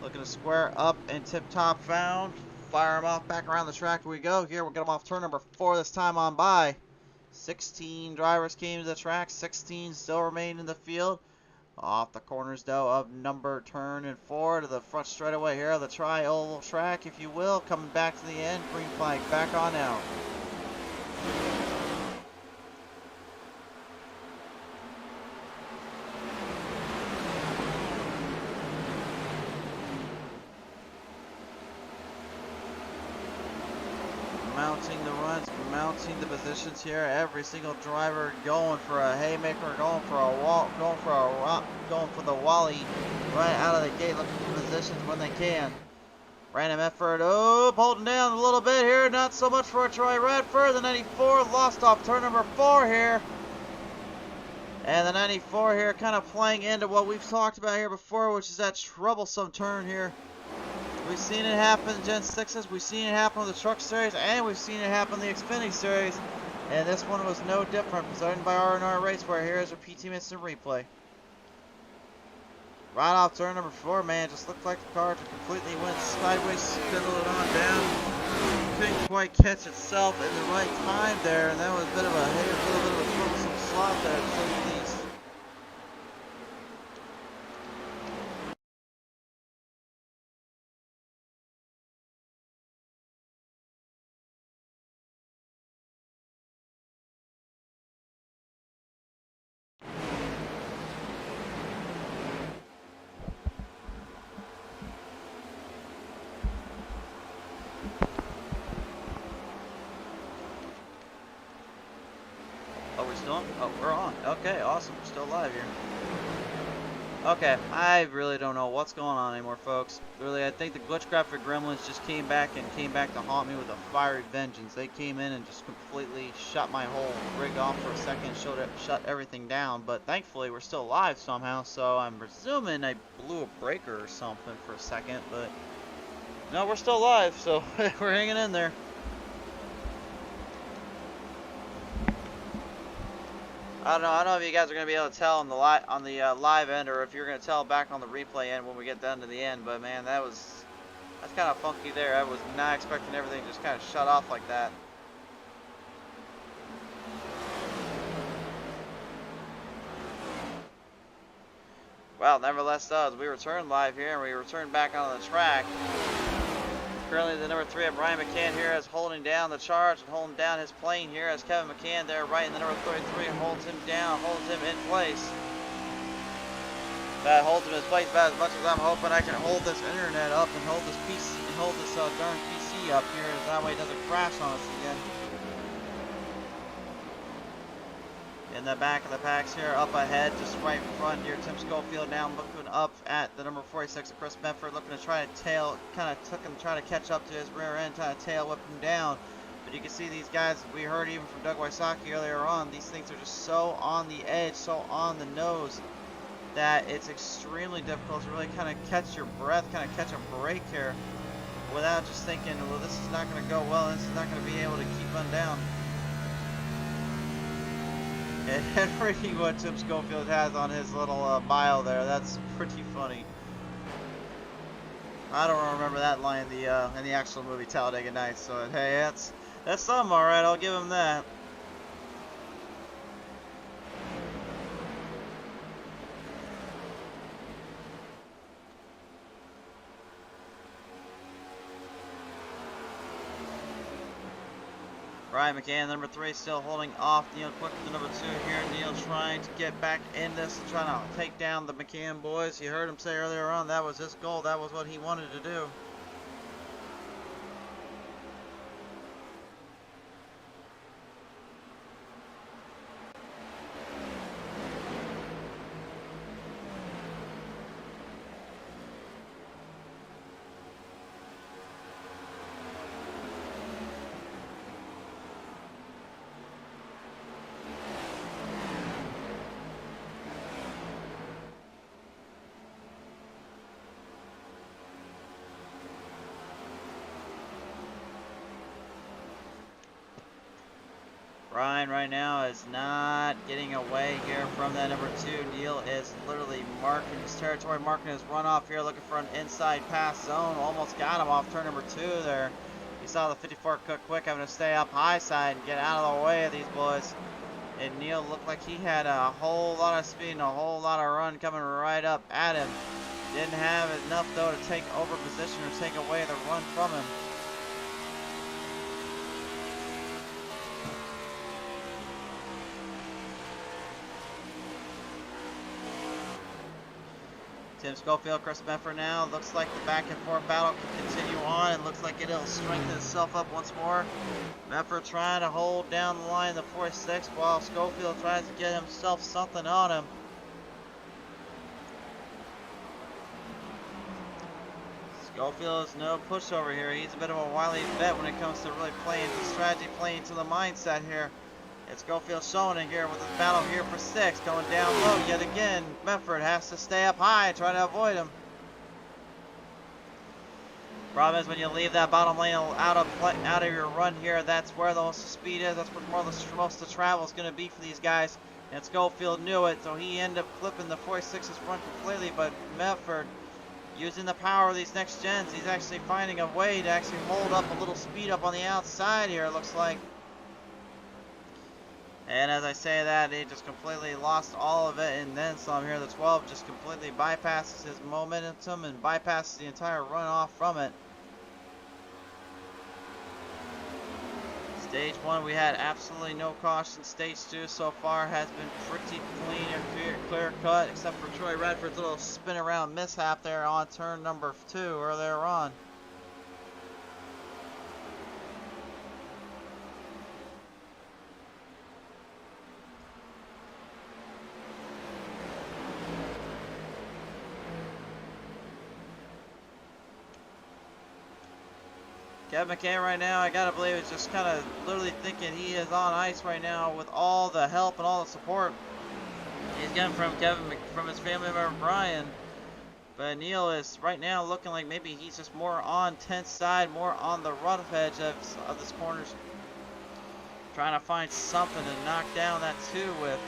Looking to square up and tip-top found. Fire them off back around the track. Here we go. Here, we'll get them off turn number 4 this time on by. 16 drivers came to the track. 16 still remain in the field. Off the corners, though, of number turn and 4 to the front straightaway here of the tri-oval track, if you will. Coming back to the end. Green flag back on out. Mounting the runs, mounting the positions here. Every single driver going for a haymaker, going for a wall, going for the wally right out of the gate, looking for positions when they can. Random effort. Oh, holding down a little bit here. Not so much for Troy Radford. The 94 lost off turn number 4 here. And the 94 here kind of playing into what we've talked about here before, which is that troublesome turn here. We've seen it happen in Gen 6s, we've seen it happen with the Truck Series, and we've seen it happen in the Xfinity Series. And this one was no different. Presented by R&R Racewear. Here is a PTM instant replay. Right off turn number 4, man, just looked like the car just completely went sideways, spindled it on down. Couldn't quite catch itself in the right time there, and that was a little bit of a troublesome slot there, to say the least. Still on? Oh, we're on. Okay, awesome. We're still live here. Okay, I really don't know what's going on anymore, folks. Really, I think the glitch graphic gremlins just came back to haunt me with a fiery vengeance. They came in and just completely shut my whole rig off for a second, shut everything down. But thankfully, we're still live somehow, so I'm presuming I blew a breaker or something for a second. But no, we're still live, so we're hanging in there. I don't know if you guys are gonna be able to tell on the live end, or if you're gonna tell back on the replay end when we get down to the end. But man, that's kind of funky there. I was not expecting everything to just kind of shut off like that. Well, nevertheless, as we return live here, and we return back onto the track. Currently, the number 3 of Brian McCann here is holding down the charge and holding down his plane here as Kevin McCann there right in the number 33 holds him down, holds him in place. That holds him in place about as much as I'm hoping I can hold this internet up and hold this PC and hold this darn PC up here, as that way it doesn't crash on us again. In the back of the packs here, up ahead, just right in front here, Tim Schofield now looking up at the number 46 of Chris Medford, looking to try to tail, try to catch up to his rear end, trying to tail whip him down. But you can see these guys, we heard even from Doug Wysocki earlier on, these things are just so on the edge, so on the nose, that it's extremely difficult to really kind of catch your breath, kind of catch a break here, without just thinking, well, this is not going to go well, this is not going to be able to keep on down. And reading what Tim Schofield has on his little bio there, that's pretty funny. I don't remember that line in the actual movie Talladega Nights, so hey, that's something, all right. I'll give him that. Ryan McCann, number 3, still holding off Neil Quick, the number 2 here. Neil trying to get back in this and trying to take down the McCann boys. You heard him say earlier on that was his goal. That was what he wanted to do. Ryan right now is not getting away here from that number 2. Neil is literally marking his territory, marking his runoff here, looking for an inside pass zone. Almost got him off turn number 2 there. You saw the 54 Cook Quick having to stay up high side and get out of the way of these boys. And Neil looked like he had a whole lot of speed and a whole lot of run coming right up at him. Didn't have enough though to take over position or take away the run from him. Tim Schofield, Chris Medford now. Looks like the back and forth battle can continue on. It looks like it'll strengthen itself up once more. Medford trying to hold down the line, the 46, while Schofield tries to get himself something on him. Schofield is no pushover here. He's a bit of a wily vet when it comes to really playing the strategy, playing to the mindset here. It's Schofield showing it here with the battle here for 6, going down low yet again. Medford has to stay up high, try to avoid him. Problem is when you leave that bottom lane out of your run here, that's where the most speed is. That's where most of the travel is going to be for these guys. And Schofield knew it, so he ended up clipping the 46's run completely. But Medford, using the power of these next gens, he's actually finding a way to actually hold up a little speed up on the outside here, it looks like. And as I say that, he just completely lost all of it, and then some here. The 12 just completely bypasses his momentum and bypasses the entire runoff from it. Stage 1, we had absolutely no caution. Stage 2 so far has been pretty clean and clear cut, except for Troy Redford's little spin around mishap there on turn number 2 earlier on. Kevin McCann right now, I gotta believe, is just kind of literally thinking he is on ice right now with all the help and all the support he's getting from from his family member Brian. But Neil is right now looking like maybe he's just more on 10th side, more on the rough edge of this corners, trying to find something to knock down that 2 with.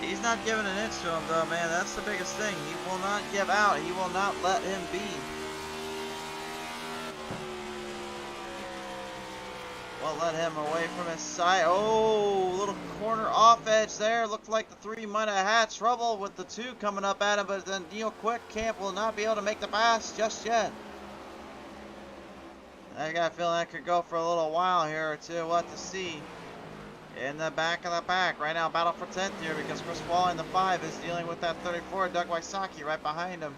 He's not giving an inch to him though, man. That's the biggest thing. He will not give out. He will not let him be. Won't let him away from his side. Oh, little corner off edge there. Looked like the 3 might have had trouble with the 2 coming up at him, but then Neil Quick-Camp will not be able to make the pass just yet. I got a feeling that could go for a little while here or two. We'll have to see. In the back of the pack right now, battle for 10th here because Chris Wall in the 5 is dealing with that 34, Doug Wysocki right behind him.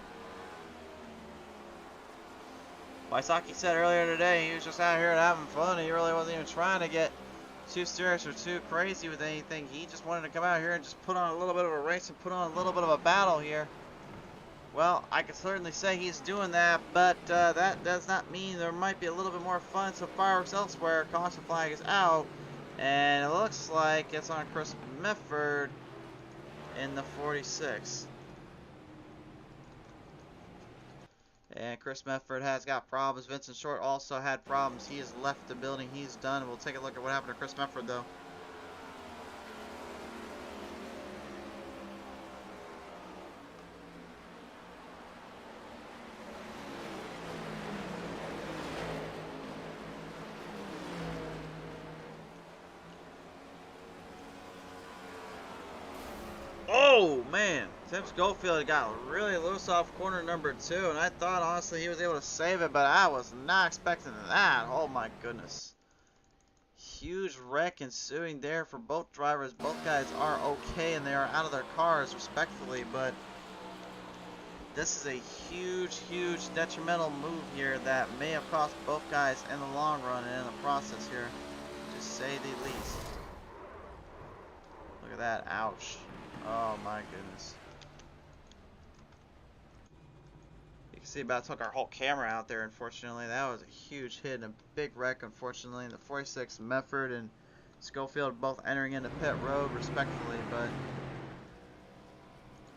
Wysocki said earlier today he was just out here having fun. He really wasn't even trying to get too serious or too crazy with anything. He just wanted to come out here and just put on a little bit of a race and put on a little bit of a battle here. Well, I could certainly say he's doing that, but that does not mean there might be a little bit more fun. So fireworks elsewhere, caution flag is out. And it looks like it's on Chris Mefford in the 46. And Chris Mefford has got problems. Vincent Short also had problems. He has left the building. He's done. We'll take a look at what happened to Chris Mefford, though. Oh man, Tim Schofield got really loose off corner number 2, and I thought honestly he was able to save it, but I was not expecting that. Oh my goodness. Huge wreck ensuing there for both drivers. Both guys are okay and they are out of their cars respectfully, but this is a huge detrimental move here that may have cost both guys in the long run and in the process here, to say the least. Look at that, ouch. Oh my goodness. You can see about took our whole camera out there, unfortunately. That was a huge hit and a big wreck, unfortunately. The 46 Mefford and Schofield both entering into pit road respectively, but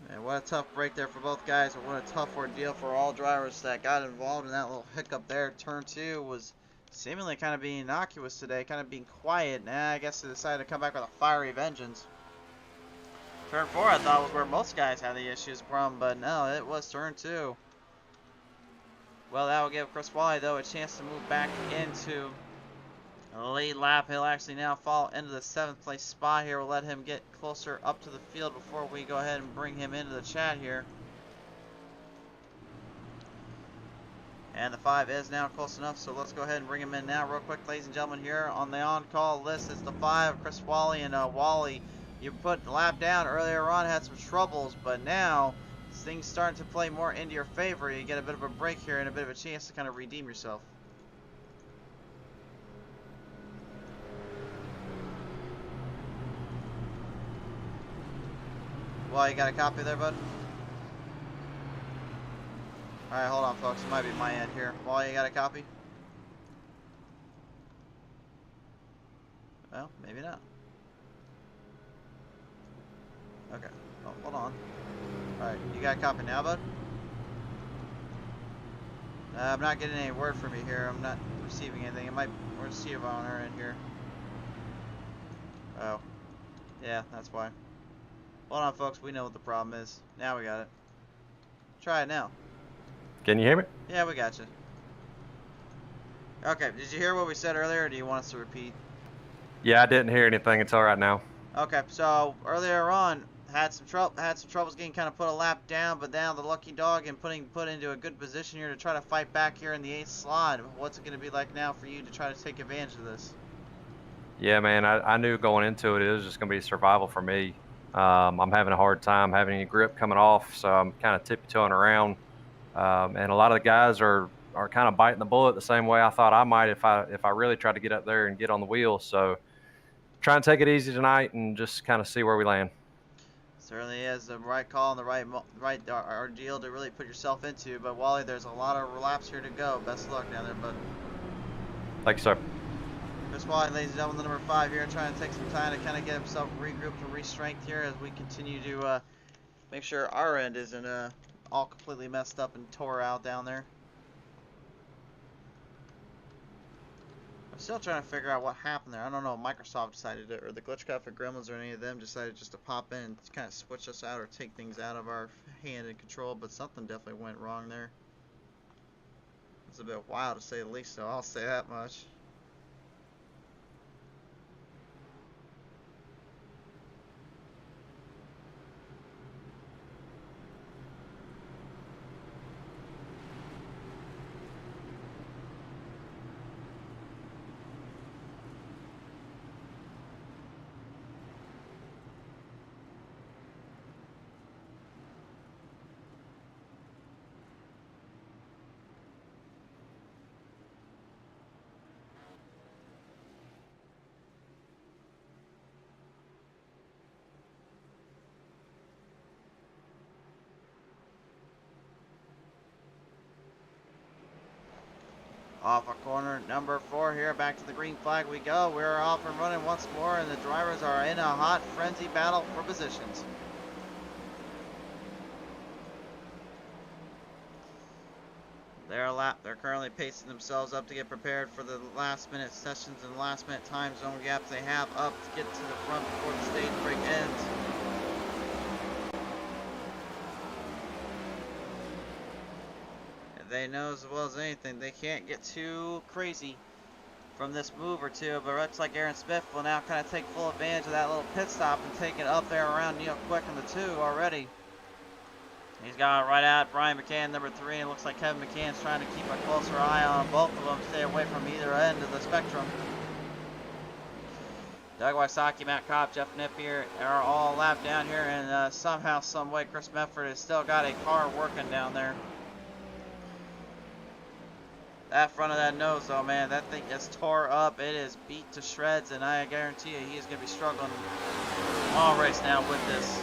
man, what a tough break there for both guys, and what a tough ordeal for all drivers that got involved in that little hiccup there. Turn 2 was seemingly kind of being innocuous today, kind of being quiet. Nah, I guess they decided to come back with a fiery vengeance. Turn 4 I thought was where most guys had the issues from, but no, it was turn 2. Well, that will give Chris Wally, though, a chance to move back into the lead lap. He'll actually now fall into the 7th place spot here. We'll let him get closer up to the field before we go ahead and bring him into the chat here. And the 5 is now close enough, so let's go ahead and bring him in now real quick, ladies and gentlemen. Here on the on-call list is the 5, Chris Wally, and Wally. You put the lap down earlier on, had some troubles, but now things starting to play more into your favor. You get a bit of a break here and a bit of a chance to kind of redeem yourself. Well, you got a copy there, bud? Alright, hold on, folks. It might be my end here. Well, you got a copy? Well, maybe not. Okay. Oh, hold on. Alright, you got a copy now, bud? I'm not getting any word from you here. I'm not receiving anything. It might receive on our end here. Oh. Yeah, that's why. Hold on, folks. We know what the problem is. Now we got it. Try it now. Can you hear me? Yeah, we got you. Okay, did you hear what we said earlier, or do you want us to repeat? Yeah, I didn't hear anything until right now. Okay, so earlier on, had some troubles getting kind of put a lap down, but now the lucky dog and put into a good position here to try to fight back here in the 8th slot. What's it going to be like now for you to try to take advantage of this? Yeah, man, I knew going into it, it was just going to be survival for me. I'm having a hard time having any grip coming off, so I'm kind of tippy-toeing around. And a lot of the guys are kind of biting the bullet the same way I thought I might if I really tried to get up there and get on the wheel. So try and take it easy tonight and just kind of see where we land. Certainly is the right call and the right ordeal to really put yourself into. But Wally, there's a lot of laps here to go. Best luck down there, bud. Thank you, sir. Chris Wally, ladies and gentlemen, the number 5 here, trying to take some time to kind of get himself regrouped and re-strength here as we continue to make sure our end isn't all completely messed up and tore out down there. I'm still trying to figure out what happened there. I don't know if Microsoft decided to, or the Glitch Cafe Gremlins or any of them decided just to pop in and kind of switch us out or take things out of our hand and control, but something definitely went wrong there. It's a bit wild to say the least, so I'll say that much. Off our corner number 4 here, back to the green flag we go. We're off and running once more, and the drivers are in a hot frenzy battle for positions. They're currently pacing themselves up to get prepared for the last minute sessions and last minute time zone gaps they have up to get to the front before the stage break ends. They know as well as anything they can't get too crazy from this move or two, but it looks like Aaron Smith will now kind of take full advantage of that little pit stop and take it up there around Neil Quick in the 2 already. He's got right at Brian McCann, number 3, and it looks like Kevin McCann's trying to keep a closer eye on both of them, stay away from either end of the spectrum. Doug Wysocki, Matt Kopp, Jeff Nippier are all lapped down here, and somehow, some way, Chris Medford has still got a car working down there. That front of that nose, though, man, that thing is tore up. It is beat to shreds, and I guarantee you he is going to be struggling all race now with this.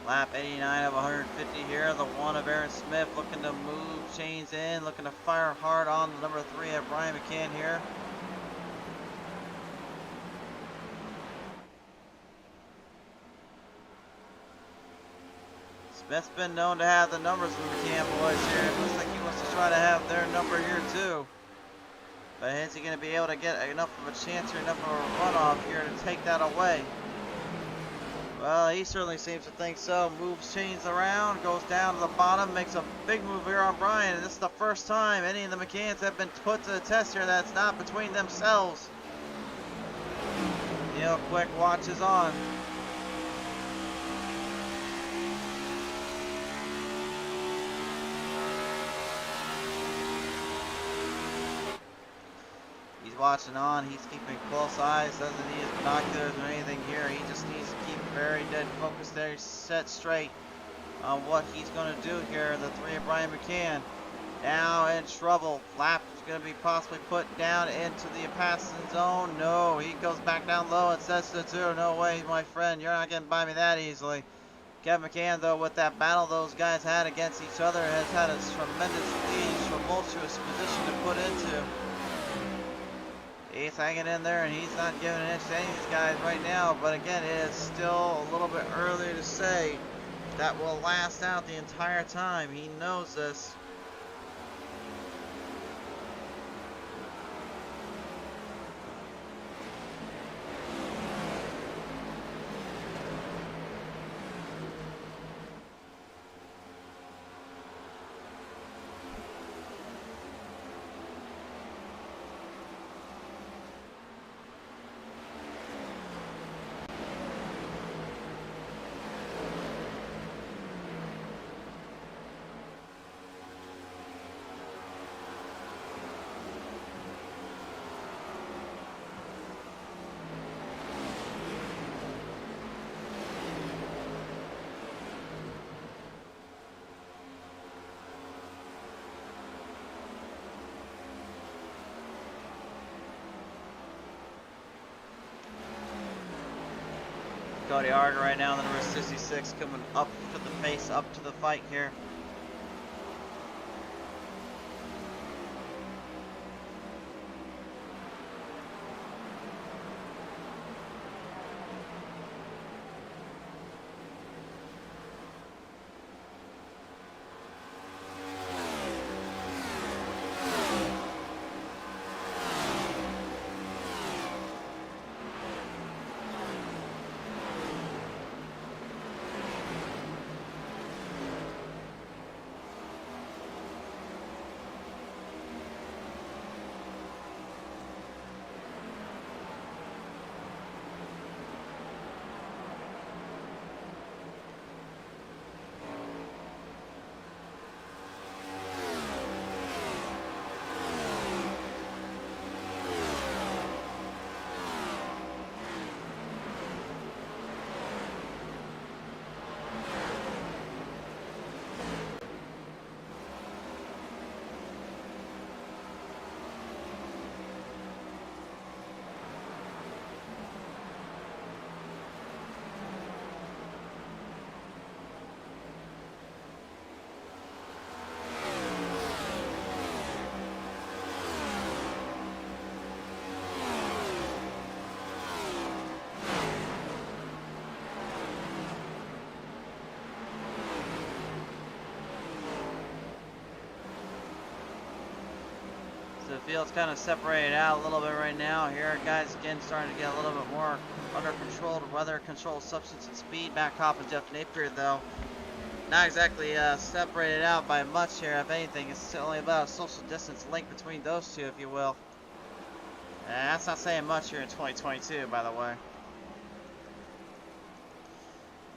Lap 89 of 150 here. The 1 of Aaron Smith looking to move chains in, looking to fire hard on the number 3 of Brian McCann here. Smith's been known to have the numbers of the McCann boys here. It looks like he wants to try to have their number here too. But is he going to be able to get enough of a chance or enough of a runoff here to take that away? Well, he certainly seems to think so. Moves chains around, goes down to the bottom, makes a big move here on Brian. And this is the first time any of the McCanns have been put to the test here that's not between themselves. Neil Quick watches on. Watching on, he's keeping close eyes, doesn't need his binoculars or anything here. He just needs to keep very dead focused there, set straight on what he's going to do here. The 3 of Brian McCann now in trouble. Lap is going to be possibly put down into the passing zone. No, he goes back down low and says to the 2, no way, my friend, you're not getting by me that easily. Kevin McCann, though, with that battle those guys had against each other, has had a tremendously tumultuous position to put into. He's hanging in there, and he's not giving an inch to any of these guys right now. But again, it is still a little bit early to say that will last out the entire time. He knows this. Cody Arger right now, the number 66, coming up to the face, up to the fight here. So the field's kind of separated out a little bit right now. Here, guys, again, starting to get a little bit more under control, weather control, substance and speed. Matt Kopp and Jeff Napier, though, not exactly separated out by much here. If anything, it's only about a social distance link between those two, if you will. And that's not saying much here in 2022, by the way.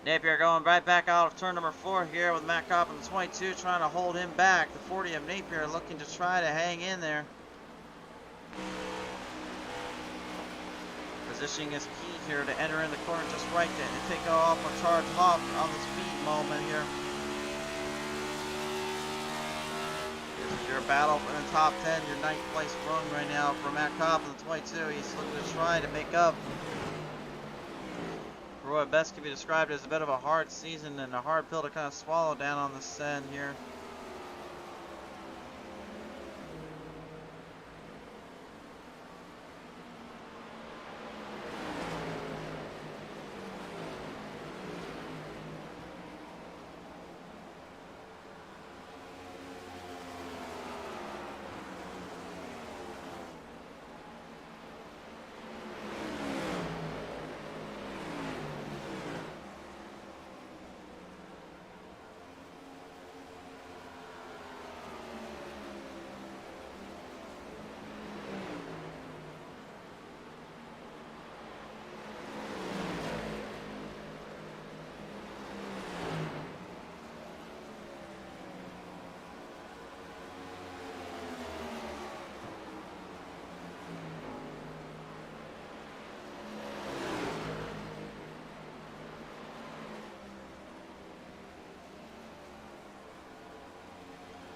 Napier going right back out of turn number 4 here with Matt Kopp in the 22, trying to hold him back. The 40 of Napier looking to try to hang in there. Positioning is key here to enter in the corner just right then and take off or charge off on the speed moment here. This is your battle for the top 10, your 9th place run right now for Matt Kopp in the 22. He's looking to try to make up for what best can be described as a bit of a hard season and a hard pill to kind of swallow down on this end here.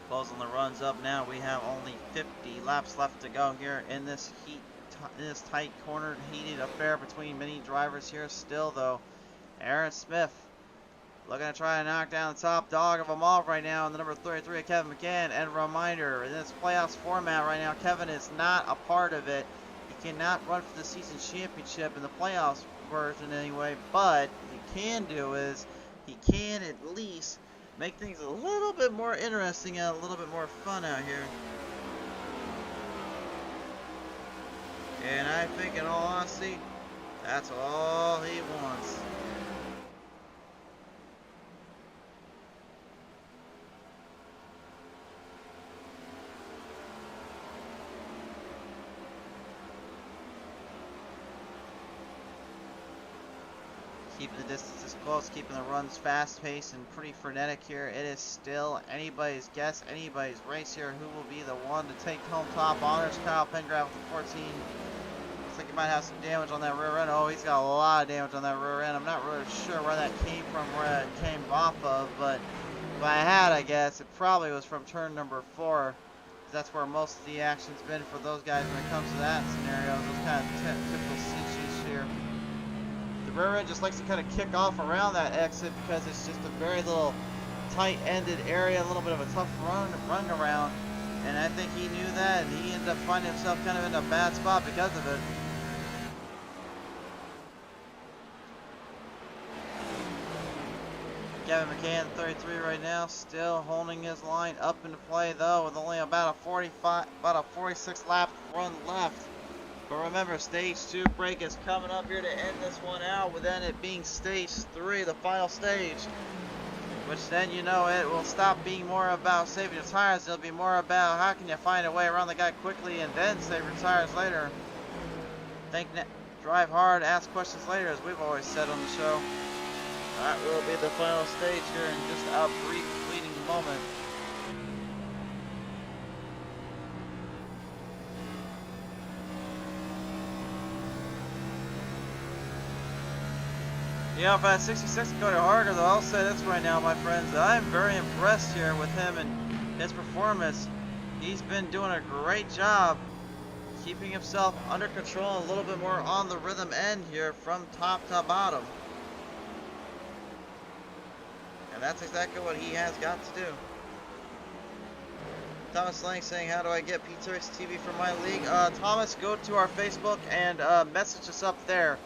Closing the runs up now. We have only 50 laps left to go here in this heat, in this tight cornered heated affair between many drivers here. Still though, Aaron Smith looking to try and knock down the top dog of them all right now, and the number 33 of Kevin McCann. And a reminder, in this playoffs format right now, Kevin is not a part of it. He cannot run for the season championship in the playoffs version anyway, but what he can do is he can at least make things a little bit more interesting and a little bit more fun out here. And I think, in all honesty, that's all he wants. Keeping the distances close, keeping the runs fast-paced and pretty frenetic here. It is still anybody's guess, anybody's race here. Who will be the one to take home top honors? Kyle Pengraff with the 14. Looks like he might have some damage on that rear end. Oh, he's got a lot of damage on that rear end. I'm not really sure where that came from, where it came off of, but if I had, I guess, it probably was from turn number 4. That's where most of the action's been for those guys when it comes to that scenario. Those kind of typical C-sheets here. The The rear end just likes to kind of kick off around that exit because it's just a very little tight-ended area, a little bit of a tough run around. And I think he knew that, and he ended up finding himself kind of in a bad spot because of it. Kevin McCann, 33 right now, still holding his line up into play though, with only about a 46 lap run left. But remember, stage 2 break is coming up here to end this one out, with then it being stage 3, the final stage. Which then, you know, it will stop being more about saving your tires. It'll be more about how can you find a way around the guy quickly and then save your tires later. Drive hard, ask questions later, as we've always said on the show. That will be the final stage here in just a brief fleeting moment. Yeah, for that 66 Cody Harger, though, I'll say this right now, my friends, that I'm very impressed here with him and his performance. He's been doing a great job keeping himself under control, a little bit more on the rhythm end here from top to bottom. And that's exactly what he has got to do. Thomas Lang saying, how do I get PTM Racing TV for my league? Thomas, go to our Facebook and message us up there.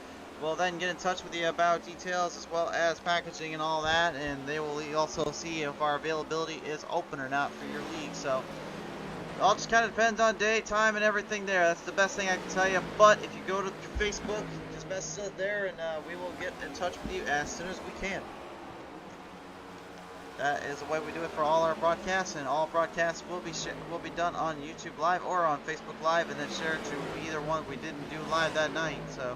We'll then get in touch with you about details as well as packaging and all that, and they will also see if our availability is open or not for your league. So it all just kind of depends on day, time, and everything there. That's the best thing I can tell you. But if you go to Facebook, just message us there, and we will get in touch with you as soon as we can. That is the way we do it for all our broadcasts, and all broadcasts will be done on YouTube Live or on Facebook Live, and then shared to either one we didn't do live that night. So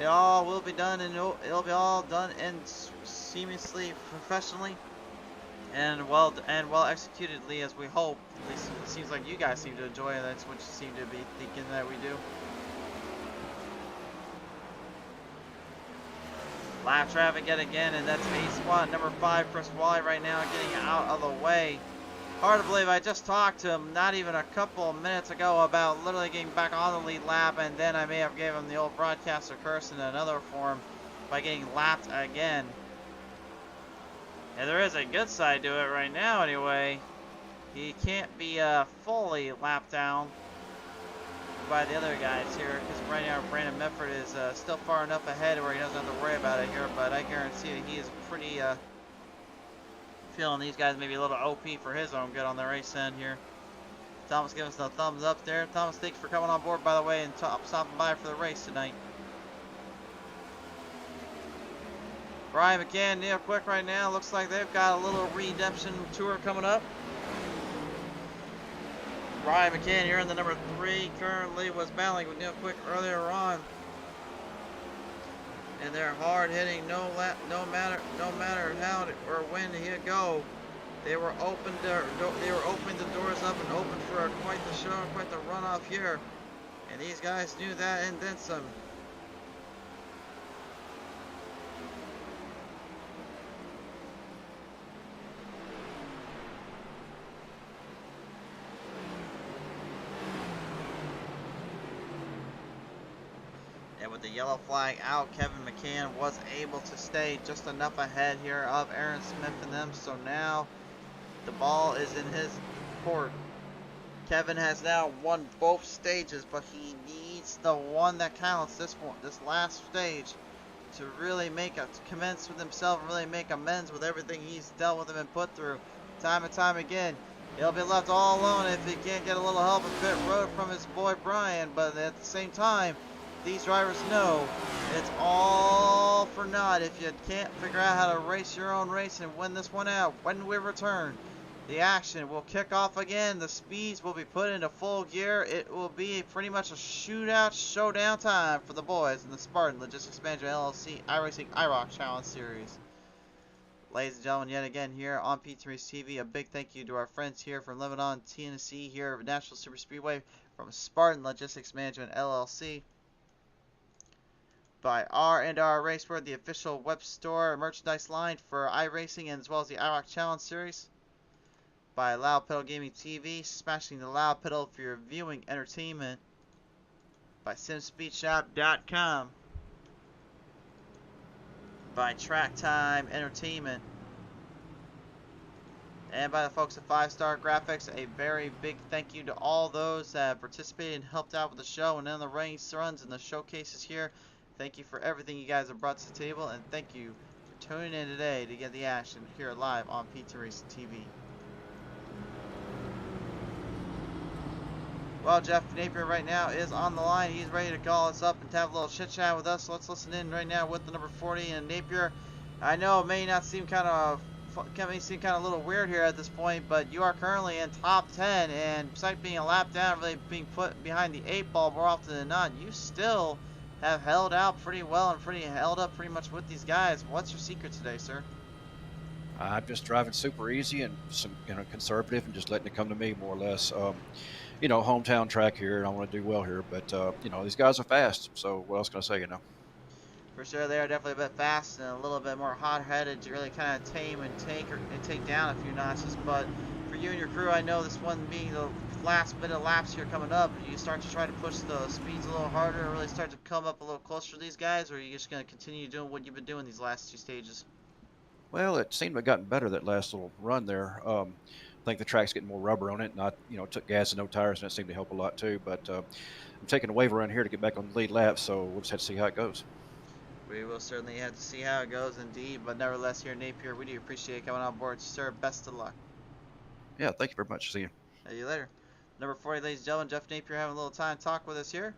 it all will be done, and it'll be all done and seamlessly, professionally, and well executedly, as we hope. At least it seems like you guys seem to enjoy it. That's what you seem to be thinking that we do. Live traffic yet again, and that's A spot number 5, Chris Wally right now getting out of the way. Hard to believe I just talked to him not even a couple of minutes ago about literally getting back on the lead lap, and then I may have gave him the old broadcaster curse in another form by getting lapped again. And there is a good side to it right now anyway. He can't be fully lapped down by the other guys here, because right now Brandon Medford is still far enough ahead where he doesn't have to worry about it here, but I guarantee you he is pretty feeling these guys maybe a little OP for his own good on the race end here. Thomas giving us the thumbs up there. Thomas, thanks for coming on board, by the way, and stopping by for the race tonight. Brian McCann, Neil Quick right now. Looks like they've got a little redemption tour coming up. Brian McCann, you're in the number 3. Currently was battling with Neil Quick earlier on. And they're hard hitting, no matter how or when he'd go. They were opening the doors up and open for quite the show, quite the runoff here. And these guys knew that and then some. With the yellow flag out, Kevin McCann was able to stay just enough ahead here of Aaron Smith and them. So now the ball is in his court. Kevin has now won both stages, but he needs the one that counts, this last stage, to really make a commence with himself and really make amends with everything he's dealt with and put through time and time again. He'll be left all alone if he can't get a little help in pit road from his boy Brian, but at the same time, these drivers know it's all for naught if you can't figure out how to race your own race and win this one out. When we return, the action will kick off again. The speeds will be put into full gear. It will be pretty much a shootout, showdown time for the boys in the Spartan Logistics Management LLC iRacing IROC Challenge Series. Ladies and gentlemen, yet again here on PTM Racing TV, a big thank you to our friends here from Lebanon, Tennessee, here at Nashville Superspeedway, from Spartan Logistics Management LLC. By R&R Racewear, the official web store merchandise line for iRacing and as well as the IROC Challenge Series. By Loud Pedal Gaming TV, smashing the loud pedal for your viewing entertainment. By SimSpeedShop.com. by Track Time Entertainment and by the folks at 5 Star Graphics. A very big thank you to all those that participated and helped out with the show and in the race runs and the showcases here. Thank you for everything you guys have brought to the table, and thank you for tuning in today to get the action here live on PTM Racing TV. Well, Jeff Napier right now is on the line. He's ready to call us up and have a little chit chat with us. So let's listen in right now with the number 40 and Napier. I know it may not seem kind of a little weird here at this point, but you are currently in top 10, and besides being a lap down, really being put behind the 8 ball more often than not, you still have held out pretty well and held up pretty much with these guys. What's your secret today, sir? I'm just driving super easy and conservative and just letting it come to me more or less. Hometown track here, and I want to do well here, but these guys are fast, so what else can I say, For sure, they are definitely a bit fast and a little bit more hot-headed to really kind of tame and take down a few notches. But for you and your crew, I know this one being the last bit of laps here coming up, you start to try to push the speeds a little harder and really start to come up a little closer to these guys, or are you just going to continue doing what you've been doing these last 2 stages? Well, it seemed to have gotten better that last little run there. I think the track's getting more rubber on it, and I took gas and no tires, and that seemed to help a lot too. But I'm taking a waiver run here to get back on the lead lap, so we'll just have to see how it goes. We will certainly have to see how it goes indeed, but nevertheless here, Napier, we do appreciate coming on board, sir. Best of luck. Yeah, thank you very much. See you. See you later. Number 40, ladies and gentlemen, Jeff Napier having a little time to talk with us here.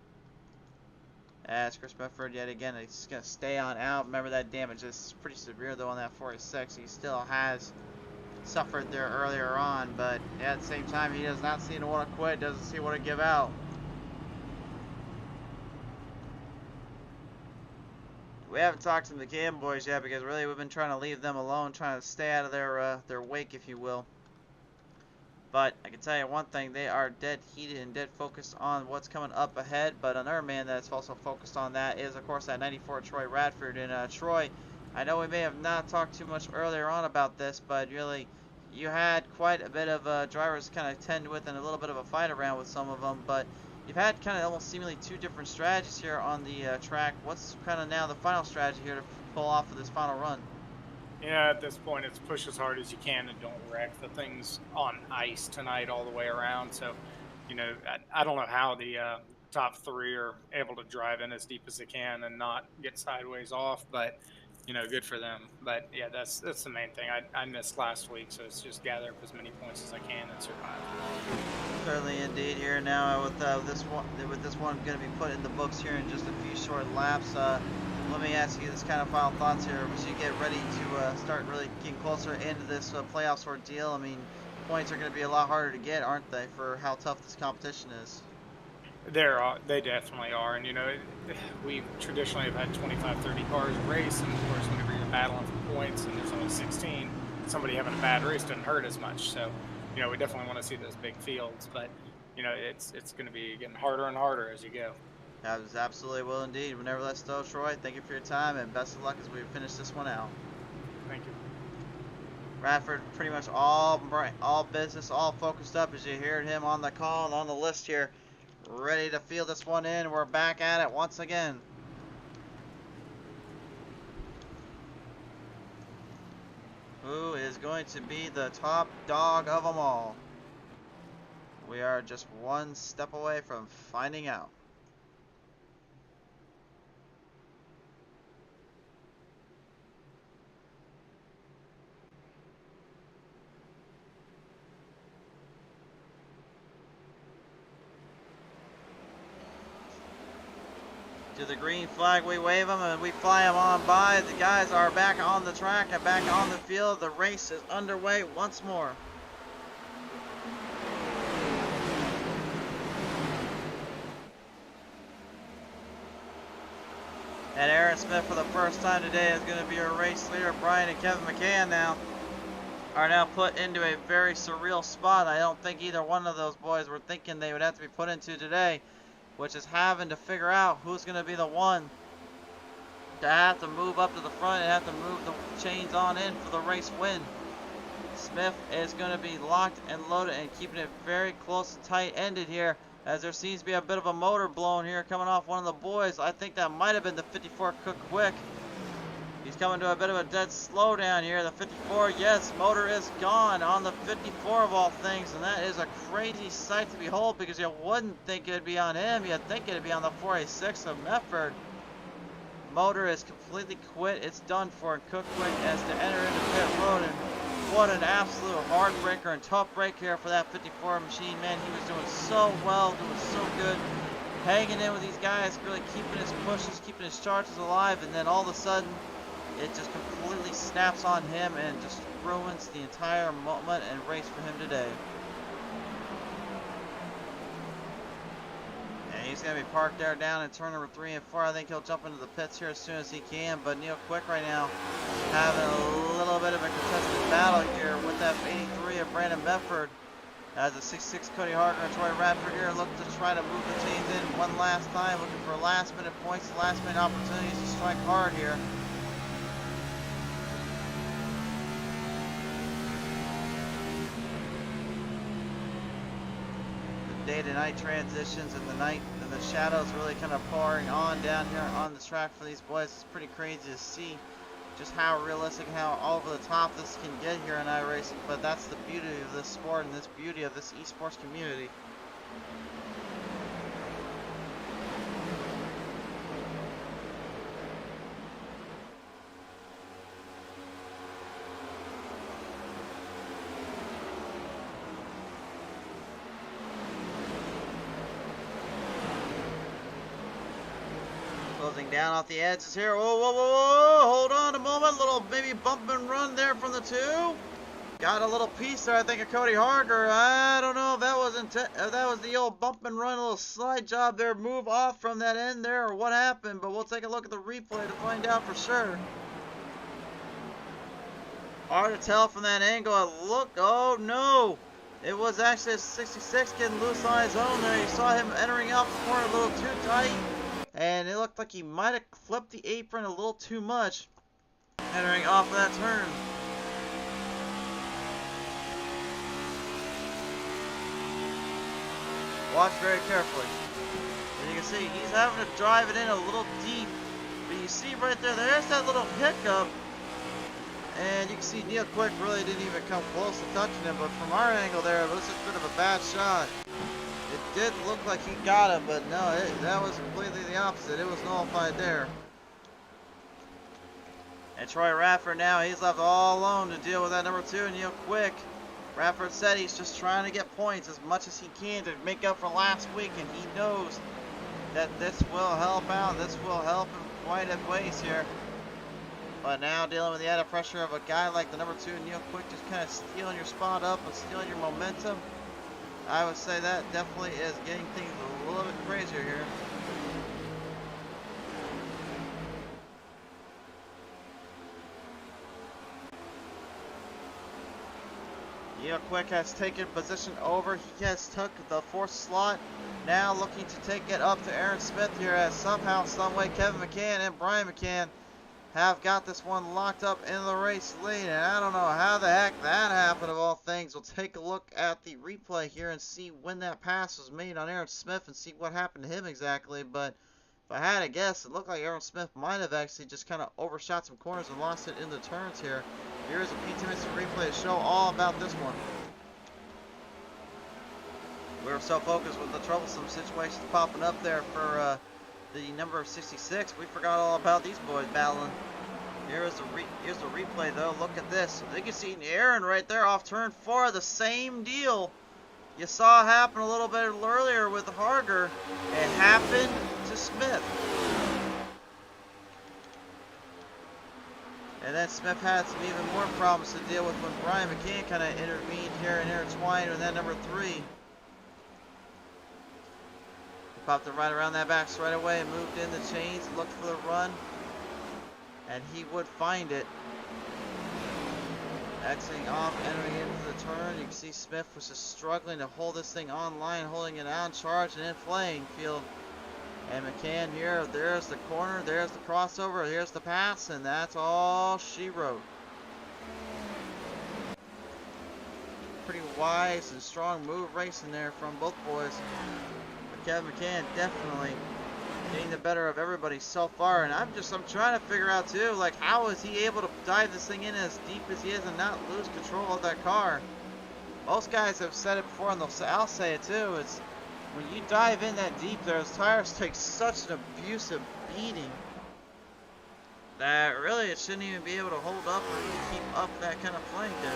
As Chris Medford yet again, he's going to stay on out. Remember that damage is pretty severe though on that 46. He still has suffered there earlier on, but at the same time, he does not seem to want to quit, doesn't seem to want to give out. We haven't talked to the Cam boys yet because really we've been trying to leave them alone, trying to stay out of their wake, if you will. But I can tell you one thing, they are dead heated and dead focused on what's coming up ahead. But another man that's also focused on that is, of course, that 94 Troy Radford. And Troy, I know we may have not talked too much earlier on about this, but really you had quite a bit of drivers kind of tend with and a little bit of a fight around with some of them. But you've had kind of almost seemingly 2 different strategies here on the track. What's kind of now the final strategy here to pull off of this final run? Yeah, at this point, it's push as hard as you can and don't wreck. The thing's on ice tonight all the way around. So, I don't know how the top 3 are able to drive in as deep as they can and not get sideways off, but, good for them. But, yeah, that's the main thing. I missed last week, so it's just gather up as many points as I can and survive. Certainly indeed here now with this one going to be put in the books here in just a few short laps. Let me ask you this kind of final thoughts here as you get ready to start really getting closer into this playoffs ordeal. I mean, points are going to be a lot harder to get, aren't they, for how tough this competition is? They definitely are. And, we traditionally have had 25, 30 cars race. And, of course, whenever you're battling for points and there's only 16, somebody having a bad race doesn't hurt as much. So, we definitely want to see those big fields. But, it's going to be getting harder and harder as you go. Absolutely will indeed. Nevertheless, though, Troy, thank you for your time and best of luck as we finish this one out. Thank you. Radford, pretty much all business, all focused up as you heard him on the call and on the list here, ready to field this one in. We're back at it once again. Who is going to be the top dog of them all? We are just one step away from finding out. To the green flag, we wave them and we fly them on by. The guys are back on the track and back on the field. The race is underway once more. And Aaron Smith, for the first time today, is going to be our race leader. Brian and Kevin McCann are now put into a very surreal spot. I don't think either one of those boys were thinking they would have to be put into today, which is having to figure out who's going to be the one to have to move up to the front and have to move the chains on in for the race win. Smith is going to be locked and loaded and keeping it very close and tight ended here, as there seems to be a bit of a motor blown here coming off one of the boys. I think that might have been the 54 Cook Quick. He's coming to a bit of a dead slowdown here. The 54, yes, motor is gone on the 54 of all things, and that is a crazy sight to behold because you wouldn't think it'd be on him. You'd think it'd be on the 486 of Medford. Motor is completely quit. It's done for Cook Quick as to enter into pit road, and what an absolute heartbreaker and tough break here for that 54 machine. Man, he was doing so well, doing so good, hanging in with these guys, really keeping his pushes, keeping his charges alive, and then all of a sudden it just completely snaps on him and just ruins the entire moment and race for him today. And he's going to be parked there down in turn number 3 and 4. I think he'll jump into the pits here as soon as he can. But Neil Quick right now having a little bit of a contested battle here with that 83 of Brandon Medford. As the 66 Cody Harker and Troy Radford here look to try to move the chains in one last time, looking for last minute points, last minute opportunities to strike hard here. Day to night transitions and the night and the shadows really kind of pouring on down here on the track for these boys. It's pretty crazy to see just how realistic, how over the top this can get here in iRacing, but that's the beauty of this sport and this beauty of this esports community. Closing down off the edges here. Whoa, whoa, whoa, whoa! Hold on a moment. Little maybe bump and run there from the 2. Got a little piece there, I think, of Cody Harker. I don't know if that was that was the old bump and run, a little slide job there, move off from that end there, or what happened. But we'll take a look at the replay to find out for sure. Hard to tell from that angle. Look, oh no! It was actually a 66 getting loose on his own there. You saw him entering off the corner a little too tight. And it looked like he might have flipped the apron a little too much, entering off of that turn. Watch very carefully. And you can see he's having to drive it in a little deep. But you see right there, there's that little hiccup. And you can see Neil Quick really didn't even come close to touching him. But from our angle there, it was just a bit of a bad shot. It did look like he got it, but no, that was completely the opposite. It was nullified there. And Troy Radford now, he's left all alone to deal with that number 2, Neil Quick. Radford said he's just trying to get points as much as he can to make up for last week, and he knows that this will help out. This will help him quite a ways here. But now dealing with the added pressure of a guy like the number 2, Neil Quick, just kind of stealing your spot up and stealing your momentum. I would say that definitely is getting things a little bit crazier here. Neil Quick has taken position over. He has took the 4th slot. Now looking to take it up to Aaron Smith here as somehow, someway Kevin McCann and Brian McCann have got this one locked up in the race lead, and I don't know how the heck that happened of all things. We'll take a look at the replay here and see when that pass was made on Aaron Smith and see what happened to him exactly. But if I had to guess, it looked like Aaron Smith might have actually just kind of overshot some corners and lost it in the turns here. Here's a PTM Racing replay to show all about this one. We were so focused with the troublesome situations popping up there for the number 66, we forgot all about these boys battling. Here's the replay though. Look at this. You can see Aaron right there off turn 4. The same deal you saw happen a little bit earlier with Harger. It happened to Smith. And then Smith had some even more problems to deal with when Brian McCann kind of intervened here and intertwined with that number 3. Popped it right around that back right away and moved in the chains, looked for the run, and he would find it. Exiting off, entering into the turn. You can see Smith was just struggling to hold this thing online, holding it on charge and in playing field. And McCann here, there's the corner, there's the crossover, here's the pass, and that's all she wrote. Pretty wise and strong move racing there from both boys. Kevin McCann definitely getting the better of everybody so far, and I'm trying to figure out too, like, how is he able to dive this thing in as deep as he is and not lose control of that car? Most guys have said it before, and I'll say it too. It's when you dive in that deep, those tires take such an abusive beating that really it shouldn't even be able to hold up or really keep up that kind of flank there.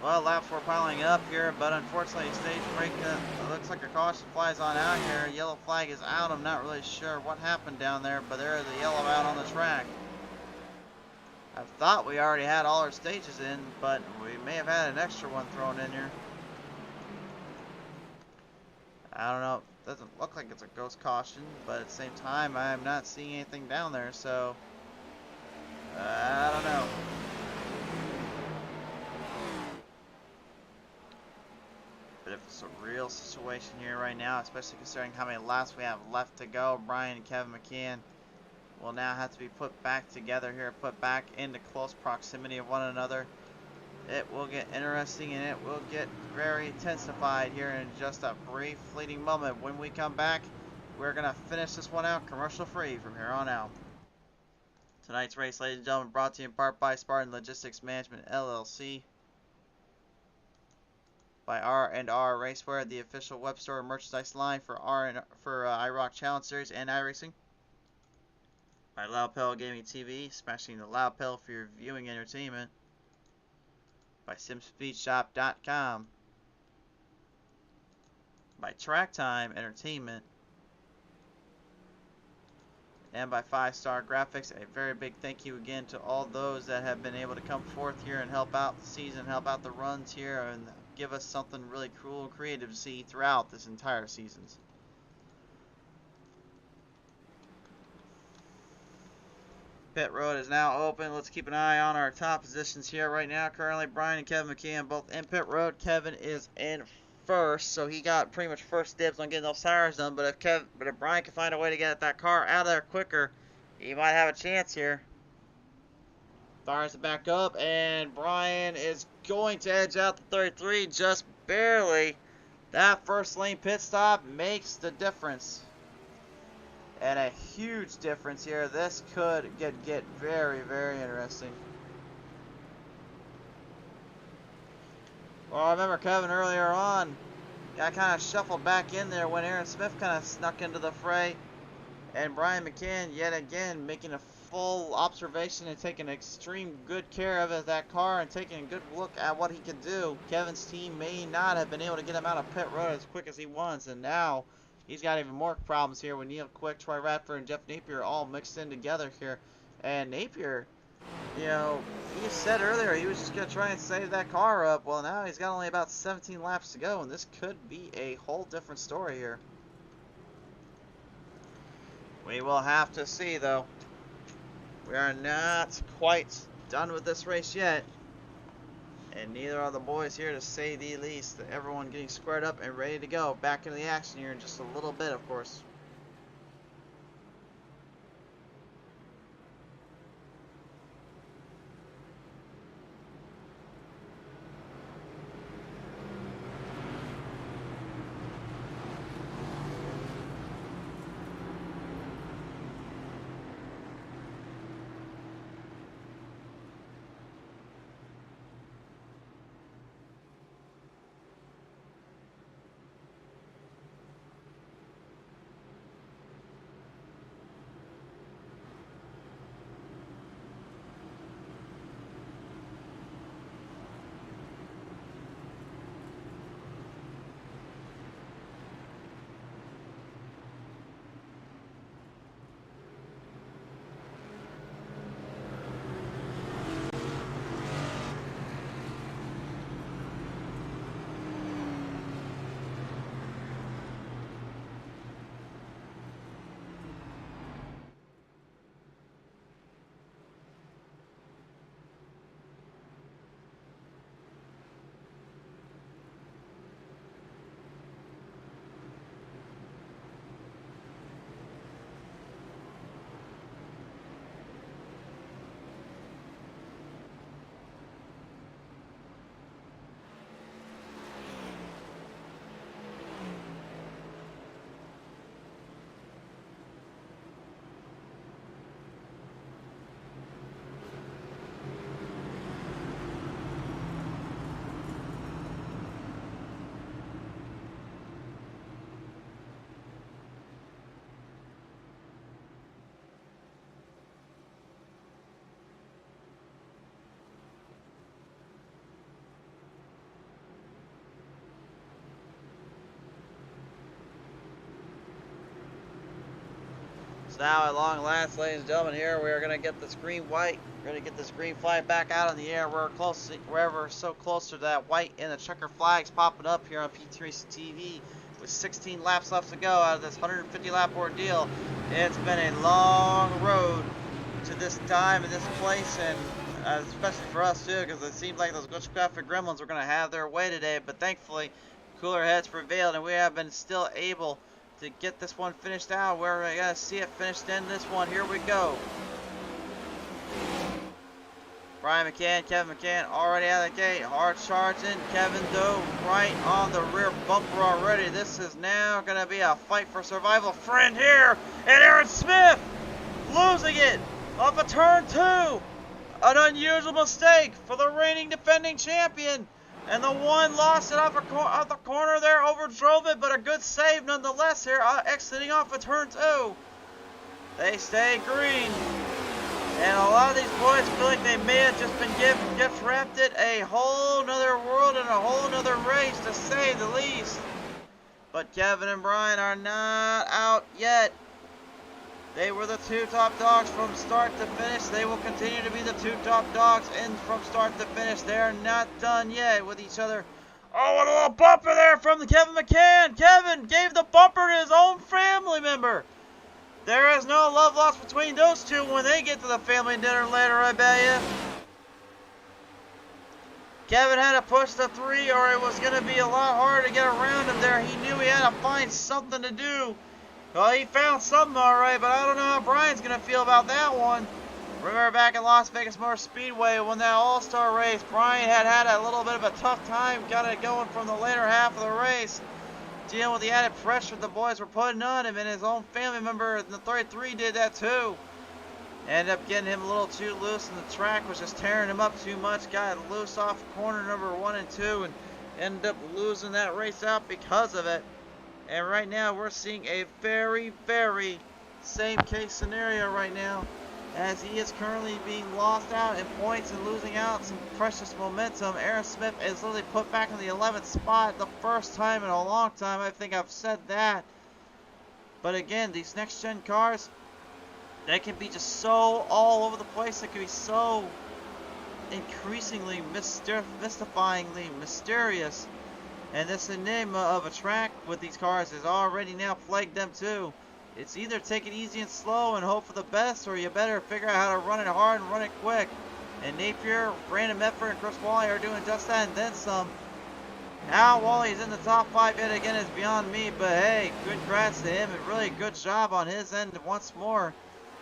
Well, lap 4 piling up here, but unfortunately stage break, looks like a caution flies on out here. Yellow flag is out. I'm not really sure what happened down there, but there is a yellow out on the track. I thought we already had all our stages in, but we may have had an extra one thrown in here. I don't know. It doesn't look like it's a ghost caution, but at the same time, I'm not seeing anything down there, so I don't know. But if it's a real situation here right now, especially considering how many laps we have left to go, Brian and Kevin McKeon will now have to be put back together here, put back into close proximity of one another. It will get interesting and it will get very intensified here in just a brief fleeting moment. When we come back, we're going to finish this one out commercial free from here on out. Tonight's race, ladies and gentlemen, brought to you in part by Spartan Logistics Management LLC, by R&R Racewear, the official web store and merchandise line for IROC Challenge Series and iRacing. By Lapel Gaming TV, smashing the lapel for your viewing entertainment. By SimSpeedShop.com. By Track Time Entertainment. And by 5-Star Graphics. A very big thank you again to all those that have been able to come forth here and help out the season, help out the runs here, and give us something really cool and creative to see throughout this entire season. Pit road is now open. Let's keep an eye on our top positions here right now. Currently, Brian and Kevin McKeon both in pit road. Kevin is in first, so he got pretty much first dibs on getting those tires done. But if Brian can find a way to get that car out of there quicker, he might have a chance here. Fires it back up, and Brian is going to edge out the 33 just barely. That first lane pit stop makes the difference. And a huge difference here. This could get very, very interesting. Well, I remember Kevin earlier on, I kind of shuffled back in there when Aaron Smith kind of snuck into the fray. And Brian McCann, yet again, making a full observation and taking extreme good care of that car and taking a good look at what he can do. Kevin's team may not have been able to get him out of pit road as quick as he wants, and now he's got even more problems here with Neil Quick, Troy Radford, and Jeff Napier all mixed in together here. And Napier, you know, he said earlier he was just going to try and save that car up. Well, now he's got only about 17 laps to go, and this could be a whole different story here. We will have to see, though. We are not quite done with this race yet. And neither are the boys here, to say the least. Everyone getting squared up and ready to go. Back into the action here in just a little bit, of course. So now at long last, ladies and gentlemen, here we are going to get this green white. We're going to get this green flag back out in the air. We're close, wherever so close to that white and the checker flags popping up here on PTM Racing TV with 16 laps left to go out of this 150 lap ordeal. It's been a long road to this time and this place, and especially for us too, because it seems like those glitch graphic gremlins were going to have their way today, but thankfully cooler heads prevailed and we have been still able to get this one finished out. We're gonna see it finished in this one. Here we go. Brian McCann, Kevin McCann already out of the gate. Hard charging. Kevin dove right on the rear bumper already. This is now gonna be a fight for survival. Friend here, and Aaron Smith losing it off of turn 2. An unusual mistake for the reigning defending champion. And the one lost it off the corner there, overdrove it, but a good save nonetheless here, exiting off of turn 2. They stay green. And a lot of these boys feel like they may have just been gift wrapped it a whole nother world and a whole nother race, to say the least. But Kevin and Brian are not out yet. They were the 2 top dogs from start to finish. They will continue to be the 2 top dogs from start to finish. They are not done yet with each other. Oh, and a little bumper there from the Kevin McCann. Kevin gave the bumper to his own family member. There is no love lost between those two when they get to the family dinner later, I bet you. Kevin had to push the 3 or it was going to be a lot harder to get around him there. He knew he had to find something to do. Well, he found something alright, but I don't know how Brian's going to feel about that one. Remember back in Las Vegas Motor Speedway when that All-Star race, Brian had a little bit of a tough time, got it going from the later half of the race. Dealing with the added pressure the boys were putting on him, and his own family member in the 33 did that too. Ended up getting him a little too loose, and the track was just tearing him up too much. Got loose off corner number 1 and 2, and ended up losing that race out because of it. And right now we're seeing a very, very same case scenario right now, as he is currently being lost out in points and losing out some precious momentum. Aaron Smith is literally put back in the 11th spot, the first time in a long time. I think I've said that. But again, these next gen cars, they can be just so all over the place. They can be so increasingly mystifyingly mysterious. And this enigma of a track with these cars has already now plagued them too. It's either take it easy and slow and hope for the best, or you better figure out how to run it hard and run it quick. And Napier, Brandon Medford, and Chris Wally are doing just that and then some. How Wally's in the top 5 yet again is beyond me, but hey, good congrats to him, and really good job on his end once more.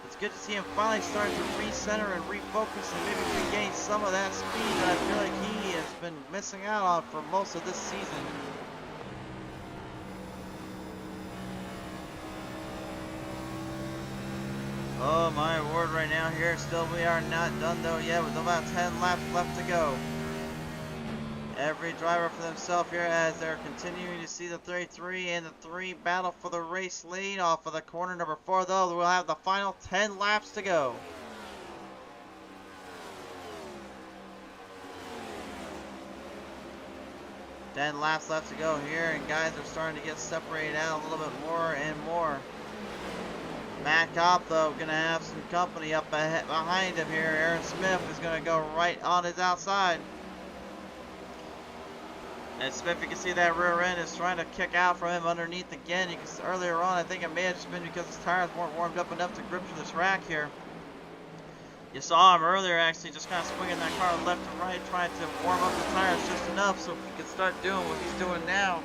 It's good to see him finally starting to recenter and refocus and maybe regain some of that speed that I feel like he has been missing out on for most of this season. Oh my word, right now here, still we are not done though yet with about 10 laps left to go. Every driver for themselves here as they're continuing to see the 33 and the 3 battle for the race lead off of the corner number 4 though. We'll have the final 10 laps to go. Ten laps left to go here, and guys are starting to get separated out a little bit more and more. Matt Cobb though gonna have some company up behind him here. Aaron Smith is gonna go right on his outside. And Smith, you can see that rear end is trying to kick out from him underneath again. You can see earlier on, I think it may have just been because his tires weren't warmed up enough to grip to the track here. You saw him earlier actually just kind of swinging that car left and right, trying to warm up the tires just enough so he could start doing what he's doing now,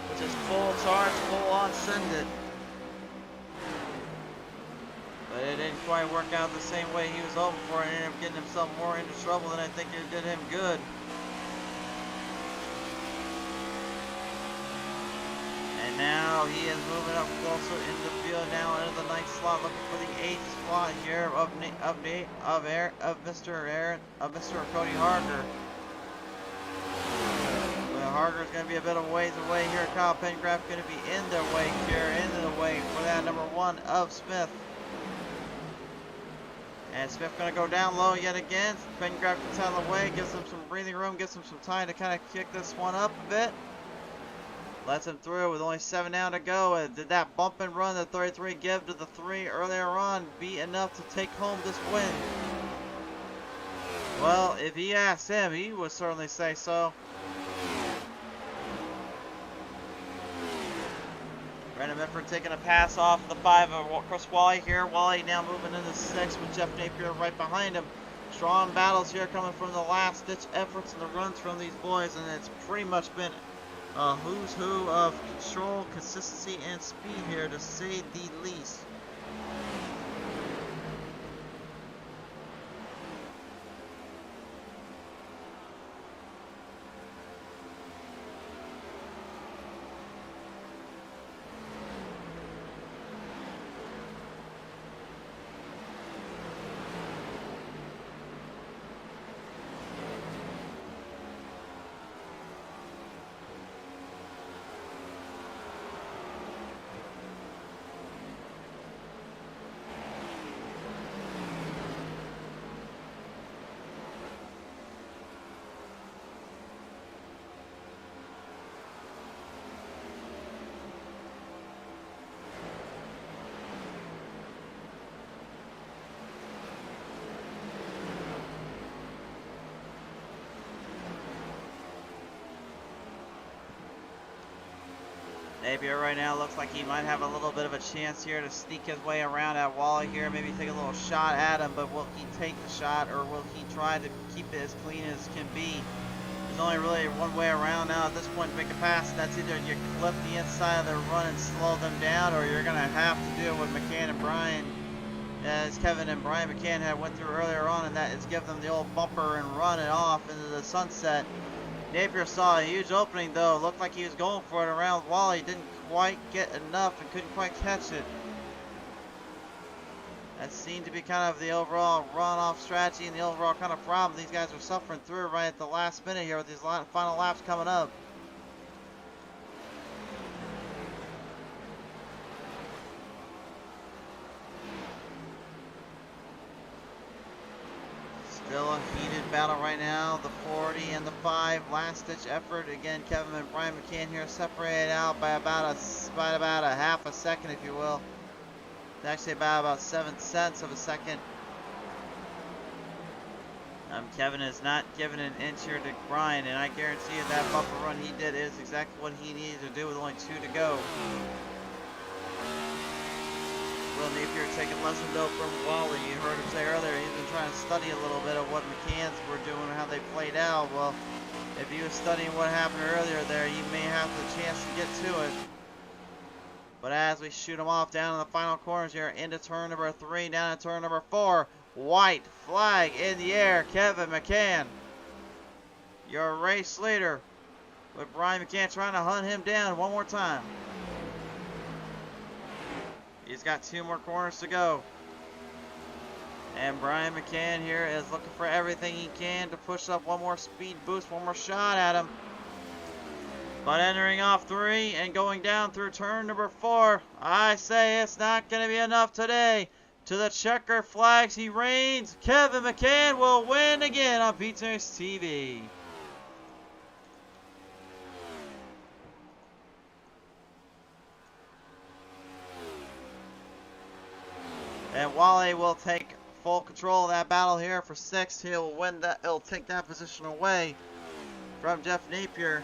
which is full charge, full on send it. But it didn't quite work out the same way he was hoping for, and ended up getting himself more into trouble than I think it did him good. And now he is moving up closer into the field now into the 9th slot, looking for the 8th spot here of Mr. Cody Harger. But Harger's going to be a bit of ways away here. Kyle Pengraff going to be in the wake here, into the wake for that number 1 of Smith. And Smith going to go down low yet again. Pengraff gets out of the way, gives him some breathing room, gives him some time to kind of kick this one up a bit. Lets him through with only 7 down to go. And did that bump and run the 33 give to the 3 earlier on be enough to take home this win? Well, if he asked him, he would certainly say so. Brandon Medford taking a pass off the 5 of Chris Wally here. Wally now moving into 6 with Jeff Napier right behind him. Strong battles here coming from the last ditch efforts and the runs from these boys, and it's pretty much been a who's who of control, consistency, and speed here, to say the least. Napier right now looks like he might have a little bit of a chance here to sneak his way around at Wally here, maybe take a little shot at him, but will he take the shot, or will he try to keep it as clean as can be? There's only really one way around now at this point to make a pass, and that's either you clip the inside of their run and slow them down, or you're going to have to do what McCann and Brian, as Kevin and Brian McCann had went through earlier on, and that is give them the old bumper and run it off into the sunset. Napier saw a huge opening though, looked like he was going for it around Wally, didn't quite get enough and couldn't quite catch it. That seemed to be kind of the overall run-off strategy and the overall kind of problem these guys are suffering through right at the last minute here with these final laps coming up. Still a heated battle right now. The 40 and the 5 last-ditch effort. Again, Kevin and Brian McCann here separated out by about a half a second, if you will. It's actually about 7 cents of a second. Kevin has not given an inch here to Brian, and I guarantee you that bumper run he did is exactly what he needed to do with only 2 to go. Will Napier taking lesson though from Wally. You heard him say earlier he's been trying to study a little bit of what McCann's were doing and how they played out. Well, if he was studying what happened earlier there, he may have the chance to get to it. But as we shoot him off down in the final corners here into turn number 3, down to turn number 4, white flag in the air. Kevin McCann, your race leader, with Brian McCann trying to hunt him down one more time. He's got 2 more corners to go. And Brian McCann here is looking for everything he can to push up one more speed boost, one more shot at him. But entering off 3 and going down through turn number 4, I say it's not going to be enough today. To the checker flags he reigns. Kevin McCann will win again on PTM TV. And Wally will take full control of that battle here for 6th. He'll win that. He'll take that position away from Jeff Napier.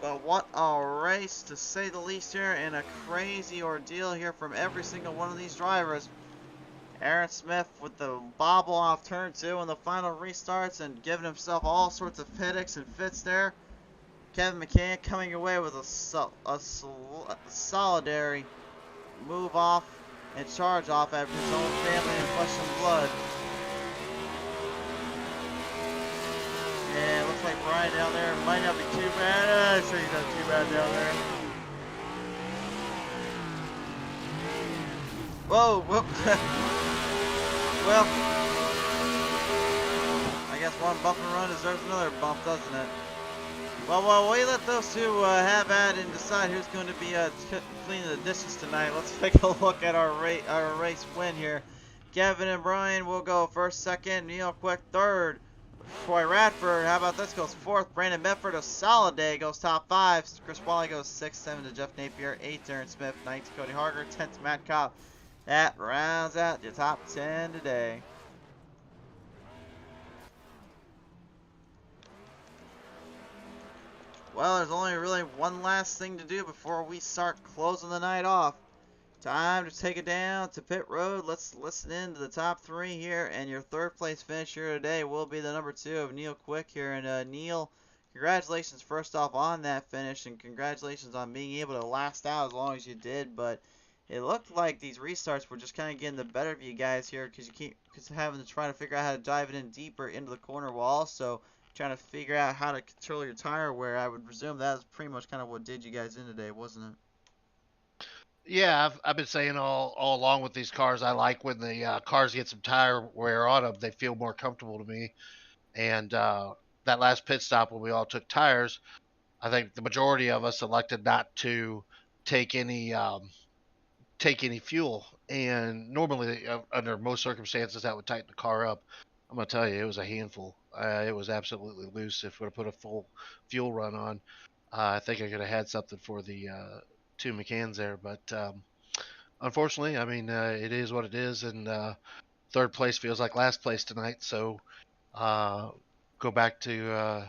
But what a race, to say the least, here, and a crazy ordeal here from every single one of these drivers. Aaron Smith with the bobble off turn 2 and the final restarts and giving himself all sorts of headaches and fits there. Kevin McCann coming away with a solidary move off and charge off after his own family and flesh and blood. Yeah, it looks like Brian down there might not be too bad. I'd say he's not too bad down there. Whoa, whoop. Well, I guess one bump and run deserves another bump, doesn't it? Well, while we let those two have at it and decide who's going to be cleaning the dishes tonight, let's take a look at our race win here. Kevin and Brian will go first, second. Neil Quick third. Troy Radford, how about this? Goes 4th. Brandon Bedford, a solid day, goes top 5. Chris Wally goes 6th. 7 to Jeff Napier. 8th, Darren Smith. 9th, Cody Harger. 10th, Matt Cobb. That rounds out your top 10 today. Well, there's only really one last thing to do before we start closing the night off. Time to take it down to pit road. Let's listen in to the top 3 here, and your 3rd place finisher today will be the number 2 of Neil Quick here. And Neil, congratulations first off on that finish, and congratulations on being able to last out as long as you did. But it looked like these restarts were just kind of getting the better of you guys here, because you keep having to try to figure out how to dive it in deeper into the corner while also trying to figure out how to control your tire wear. I would presume that was pretty much kind of what did you guys in today, wasn't it? Yeah, I've been saying all along with these cars, I like when the cars get some tire wear on them. They feel more comfortable to me. And that last pit stop when we all took tires, I think the majority of us elected not to take any fuel. And normally, under most circumstances, that would tighten the car up. I'm gonna tell you, it was a handful. It was absolutely loose. If we would have put a full fuel run on, I think I could have had something for the 2 McCanns there. But unfortunately, I mean, it is what it is, and 3rd place feels like last place tonight. So go back to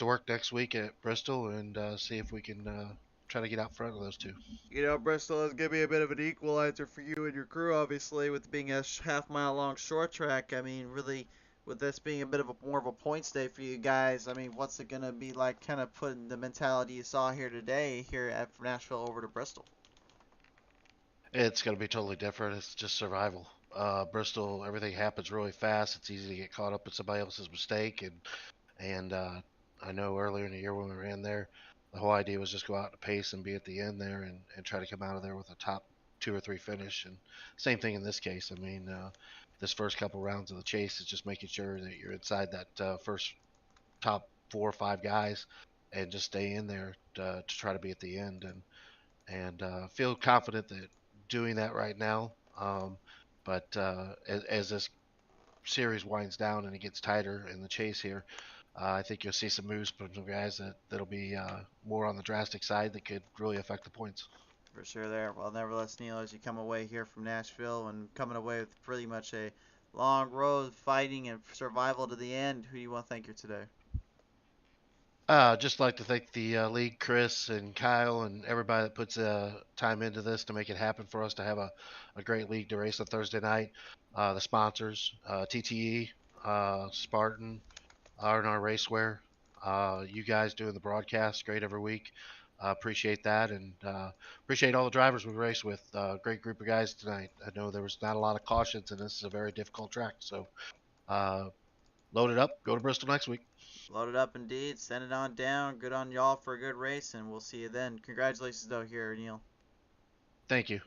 work next week at Bristol and see if we can try to get out front of those 2. You know, Bristol is going to be a bit of an equalizer for you and your crew, obviously, with being a half-mile long short track. I mean, really, with this being a bit of more of a points day for you guys, I mean, what's it going to be like kind of putting the mentality you saw here today here at Nashville over to Bristol? It's going to be totally different. It's just survival. Bristol, everything happens really fast. It's easy to get caught up in somebody else's mistake. And I know earlier in the year when we ran there, the whole idea was just go out at a pace and be at the end there and try to come out of there with a top 2 or 3 finish. And same thing in this case. I mean, this first couple rounds of the chase is just making sure that you're inside that first top 4 or 5 guys and just stay in there to try to be at the end. And feel confident that doing that right now. But as this series winds down and it gets tighter in the chase here, I think you'll see some moves from some guys that'll be more on the drastic side that could really affect the points. For sure there. Well, nevertheless, Neil, as you come away here from Nashville and coming away with pretty much a long road fighting and survival to the end, who do you want to thank here today? Just like to thank the league, Chris and Kyle, and everybody that puts time into this to make it happen for us to have a great league to race on Thursday night. The sponsors, TTE, Spartan, R&R Racewear, you guys doing the broadcast, great every week. Appreciate that, and appreciate all the drivers we raced with. Great group of guys tonight. I know there was not a lot of cautions, and this is a very difficult track. So load it up, go to Bristol next week. Load it up indeed. Send it on down. Good on y'all for a good race, and we'll see you then. Congratulations, though, here, Neil. Thank you.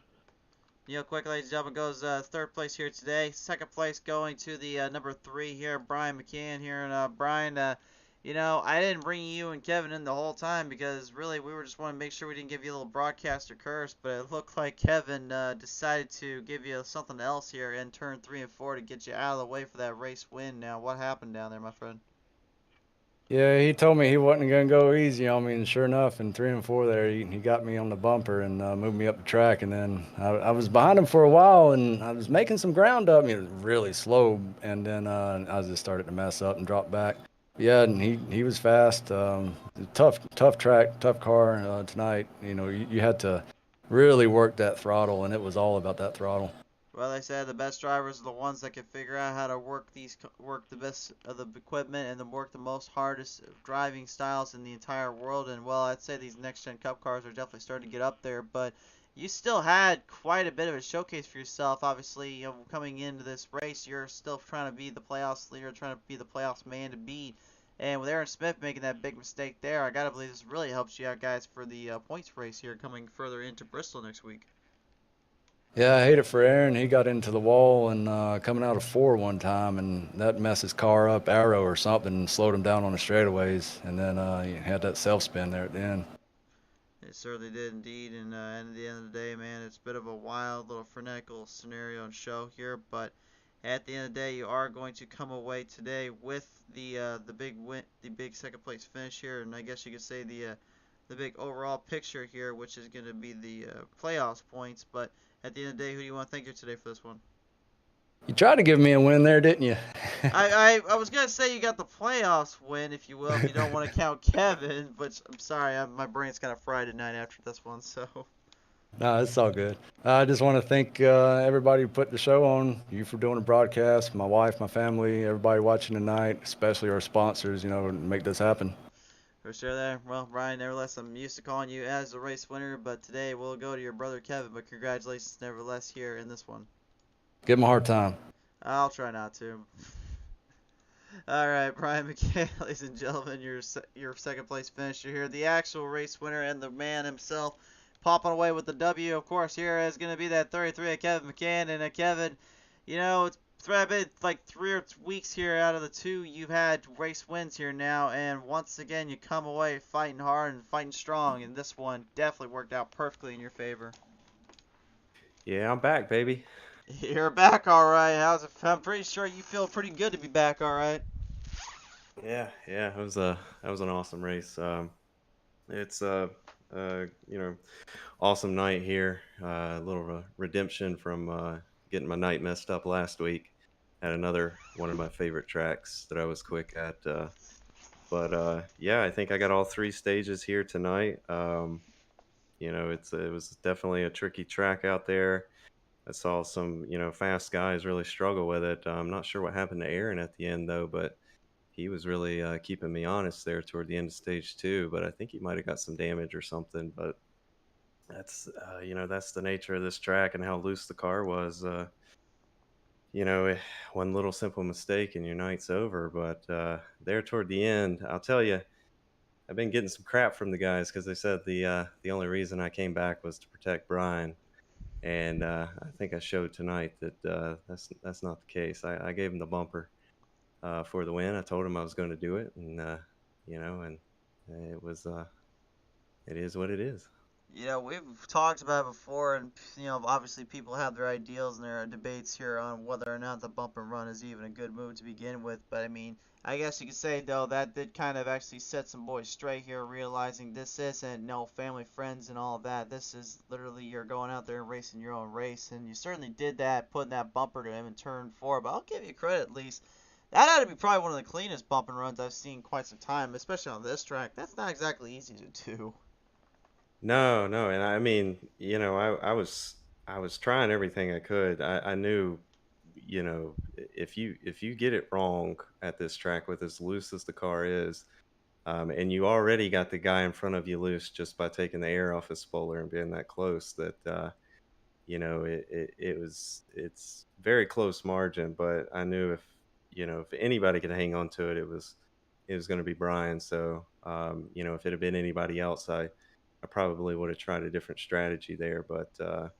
Neil Quick, ladies and gentlemen, goes 3rd place here today. 2nd place going to the number 3 here, Brian McCann here. And Brian, you know, I didn't bring you and Kevin in the whole time because really we were just wanting to make sure we didn't give you a little broadcaster curse, but it looked like Kevin decided to give you something else here in turn 3 and 4 to get you out of the way for that race win. Now, what happened down there, my friend? Yeah, he told me he wasn't going to go easy on me, and sure enough, in 3 and 4 there, he got me on the bumper and moved me up the track. And then I was behind him for a while, and I was making some ground up. It was really slow, and then I just started to mess up and drop back. Yeah, and he was fast. Tough track, tough car tonight. You know, you had to really work that throttle, and it was all about that throttle. Well, they said the best drivers are the ones that can figure out how to work the best of the equipment and work the most hardest driving styles in the entire world. And well, I'd say these next gen Cup cars are definitely starting to get up there, but you still had quite a bit of a showcase for yourself. Obviously, you know, coming into this race, you're still trying to be the playoffs leader, trying to be the playoffs man to beat. And with Aaron Smith making that big mistake there, I gotta believe this really helps you out, guys, for the points race here coming further into Bristol next week. Yeah, I hate it for Aaron. He got into the wall and coming out of 4 one time, and that messed his car up, arrow or something, and slowed him down on the straightaways. And then he had that self-spin there at the end. It certainly did indeed, and at the end of the day, man, it's a bit of a wild little frenetical scenario and show here, but at the end of the day, you are going to come away today with the big win, the big second place finish here, and I guess you could say the big overall picture here, which is going to be the playoffs points. But at the end of the day, who do you want to thank here today for this one? You tried to give me a win there, didn't you? I was gonna say you got the playoffs win, if you will, if you don't want to count Kevin. But I'm sorry, my brain's kind of fried tonight after this one. So. No, it's all good. I just want to thank everybody who put the show on, you for doing the broadcast, my wife, my family, everybody watching tonight, especially our sponsors, you know, make this happen. For sure there. Well, Brian, nevertheless, I'm used to calling you as the race winner, but today we'll go to your brother Kevin. But congratulations, nevertheless, here in this one. Give him a hard time. I'll try not to. All right, Brian McKay, ladies and gentlemen, your second place finisher here, the actual race winner and the man himself, popping away with the W. Of course, here is going to be that 33 of Kevin McCann. And Kevin, you know, it's been like 3 weeks here out of the 2 you've had race wins here now, and once again you come away fighting hard and fighting strong, and this one definitely worked out perfectly in your favor. Yeah, I'm back, baby. You're back, all right. How's it? I'm pretty sure you feel pretty good to be back, all right. Yeah, that was an awesome race. It's you know, awesome night here. A little redemption from getting my night messed up last week. Had another one of my favorite tracks that I was quick at. But yeah, I think I got all 3 stages here tonight. You know, it was definitely a tricky track out there. I saw some, you know, fast guys really struggle with it. I'm not sure what happened to Aaron at the end, though, but he was really keeping me honest there toward the end of stage 2. But I think he might have got some damage or something. But that's, you know, that's the nature of this track and how loose the car was. You know, one little simple mistake and your night's over. But there toward the end, I'll tell you, I've been getting some crap from the guys because they said the only reason I came back was to protect Brian. And I think I showed tonight that that's not the case. I gave him the bumper for the win. I told him I was going to do it, and you know, and it was it is what it is. You know, we've talked about it before, and you know, obviously people have their ideals and their debates here on whether or not the bump and run is even a good move to begin with. But I mean, I guess you could say though that did kind of actually set some boys straight here, realizing this isn't no family, friends, and all of that. This is literally you're going out there and racing your own race, and you certainly did that, putting that bumper to him in turn 4. But I'll give you credit at least. That had to be probably one of the cleanest bump and runs I've seen in quite some time, especially on this track. That's not exactly easy to do. No, and I mean, you know, I was trying everything I could. I knew, you know, if you get it wrong at this track with as loose as the car is, and you already got the guy in front of you loose just by taking the air off his spoiler and being that close, that you know, it's very close margin. But I knew if, you know, if anybody could hang on to it, it was going to be Brian. So you know, if it had been anybody else, I probably would have tried a different strategy there. But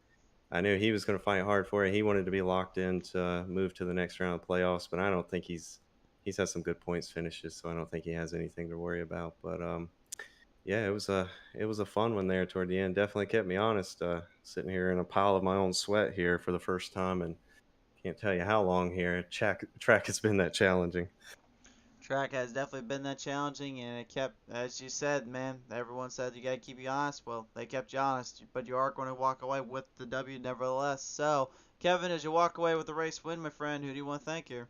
I knew he was going to fight hard for it. He wanted to be locked in to move to the next round of playoffs, but I don't think he's had some good points finishes, so I don't think he has anything to worry about. But yeah, it was a fun one there toward the end. Definitely kept me honest. Sitting here in a pile of my own sweat here for the first time, and can't tell you how long here. Track has been that challenging. Track has definitely been that challenging, and it kept, as you said, man, everyone said you got to keep you honest. Well, they kept you honest, but you are going to walk away with the W nevertheless. So, Kevin, as you walk away with the race win, my friend, who do you want to thank here?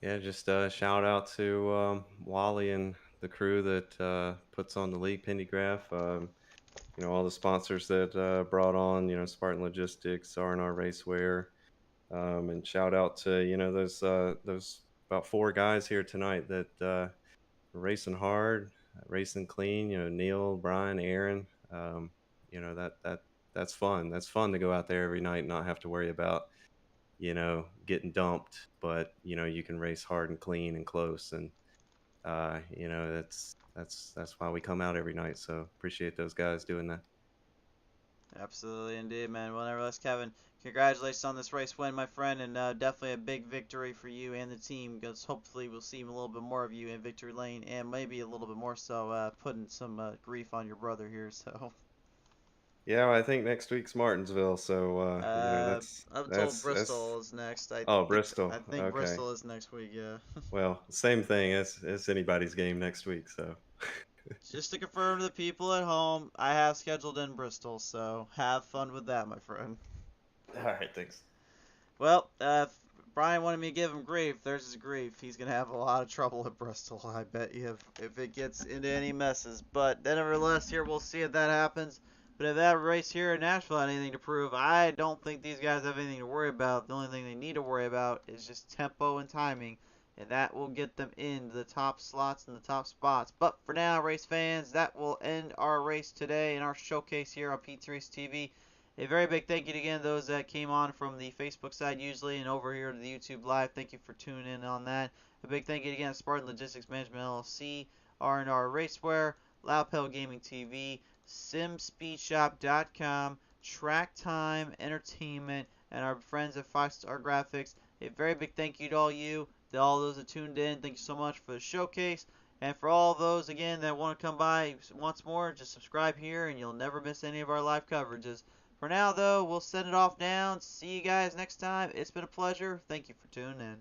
Yeah, just shout out to Wally and the crew that puts on the league Pendygraph. You know, all the sponsors that brought on, you know, Spartan Logistics, R&R Racewear, and shout out to, you know, those about 4 guys here tonight that are racing hard, racing clean. You know, Neil, Brian, Aaron. You know, that's fun. That's fun to go out there every night and not have to worry about, you know, getting dumped. But you know, you can race hard and clean and close, and you know, that's why we come out every night. So appreciate those guys doing that. Absolutely, indeed, man. Well, nevertheless, Kevin, congratulations on this race win, my friend, and definitely a big victory for you and the team, because hopefully we'll see a little bit more of you in victory lane, and maybe a little bit more so putting some grief on your brother here. So Yeah, well, I think next week's Martinsville, so I'm told that's Bristol is next. oh, Bristol. I think Okay. Bristol is next week. Yeah. Well, same thing. It's anybody's game next week, so. Just to confirm to the people at home, I have scheduled in Bristol, so have fun with that, my friend. All right, thanks. Well, if Brian wanted me to give him grief, there's his grief. He's gonna have a lot of trouble at Bristol, I bet you, if it gets into any messes. But nevertheless, here we'll see if that happens. But if that race here in Nashville had anything to prove, I don't think these guys have anything to worry about. The only thing they need to worry about is just tempo and timing, and that will get them into the top slots and the top spots. But for now, race fans, that will end our race today and our showcase here on PTM Racing TV. A very big thank you to, again, those that came on from the Facebook side usually and over here to the YouTube Live. Thank you for tuning in on that. A big thank you again to Spartan Logistics Management LLC, R&R Racewear, Lapel Gaming TV, SimSpeedShop.com, Track Time Entertainment, and our friends at 5-Star Graphics. A very big thank you to all those that tuned in. Thank you so much for the showcase. And for all those, again, that want to come by once more, just subscribe here and you'll never miss any of our live coverages. For now, though, we'll send it off down. See you guys next time. It's been a pleasure. Thank you for tuning in.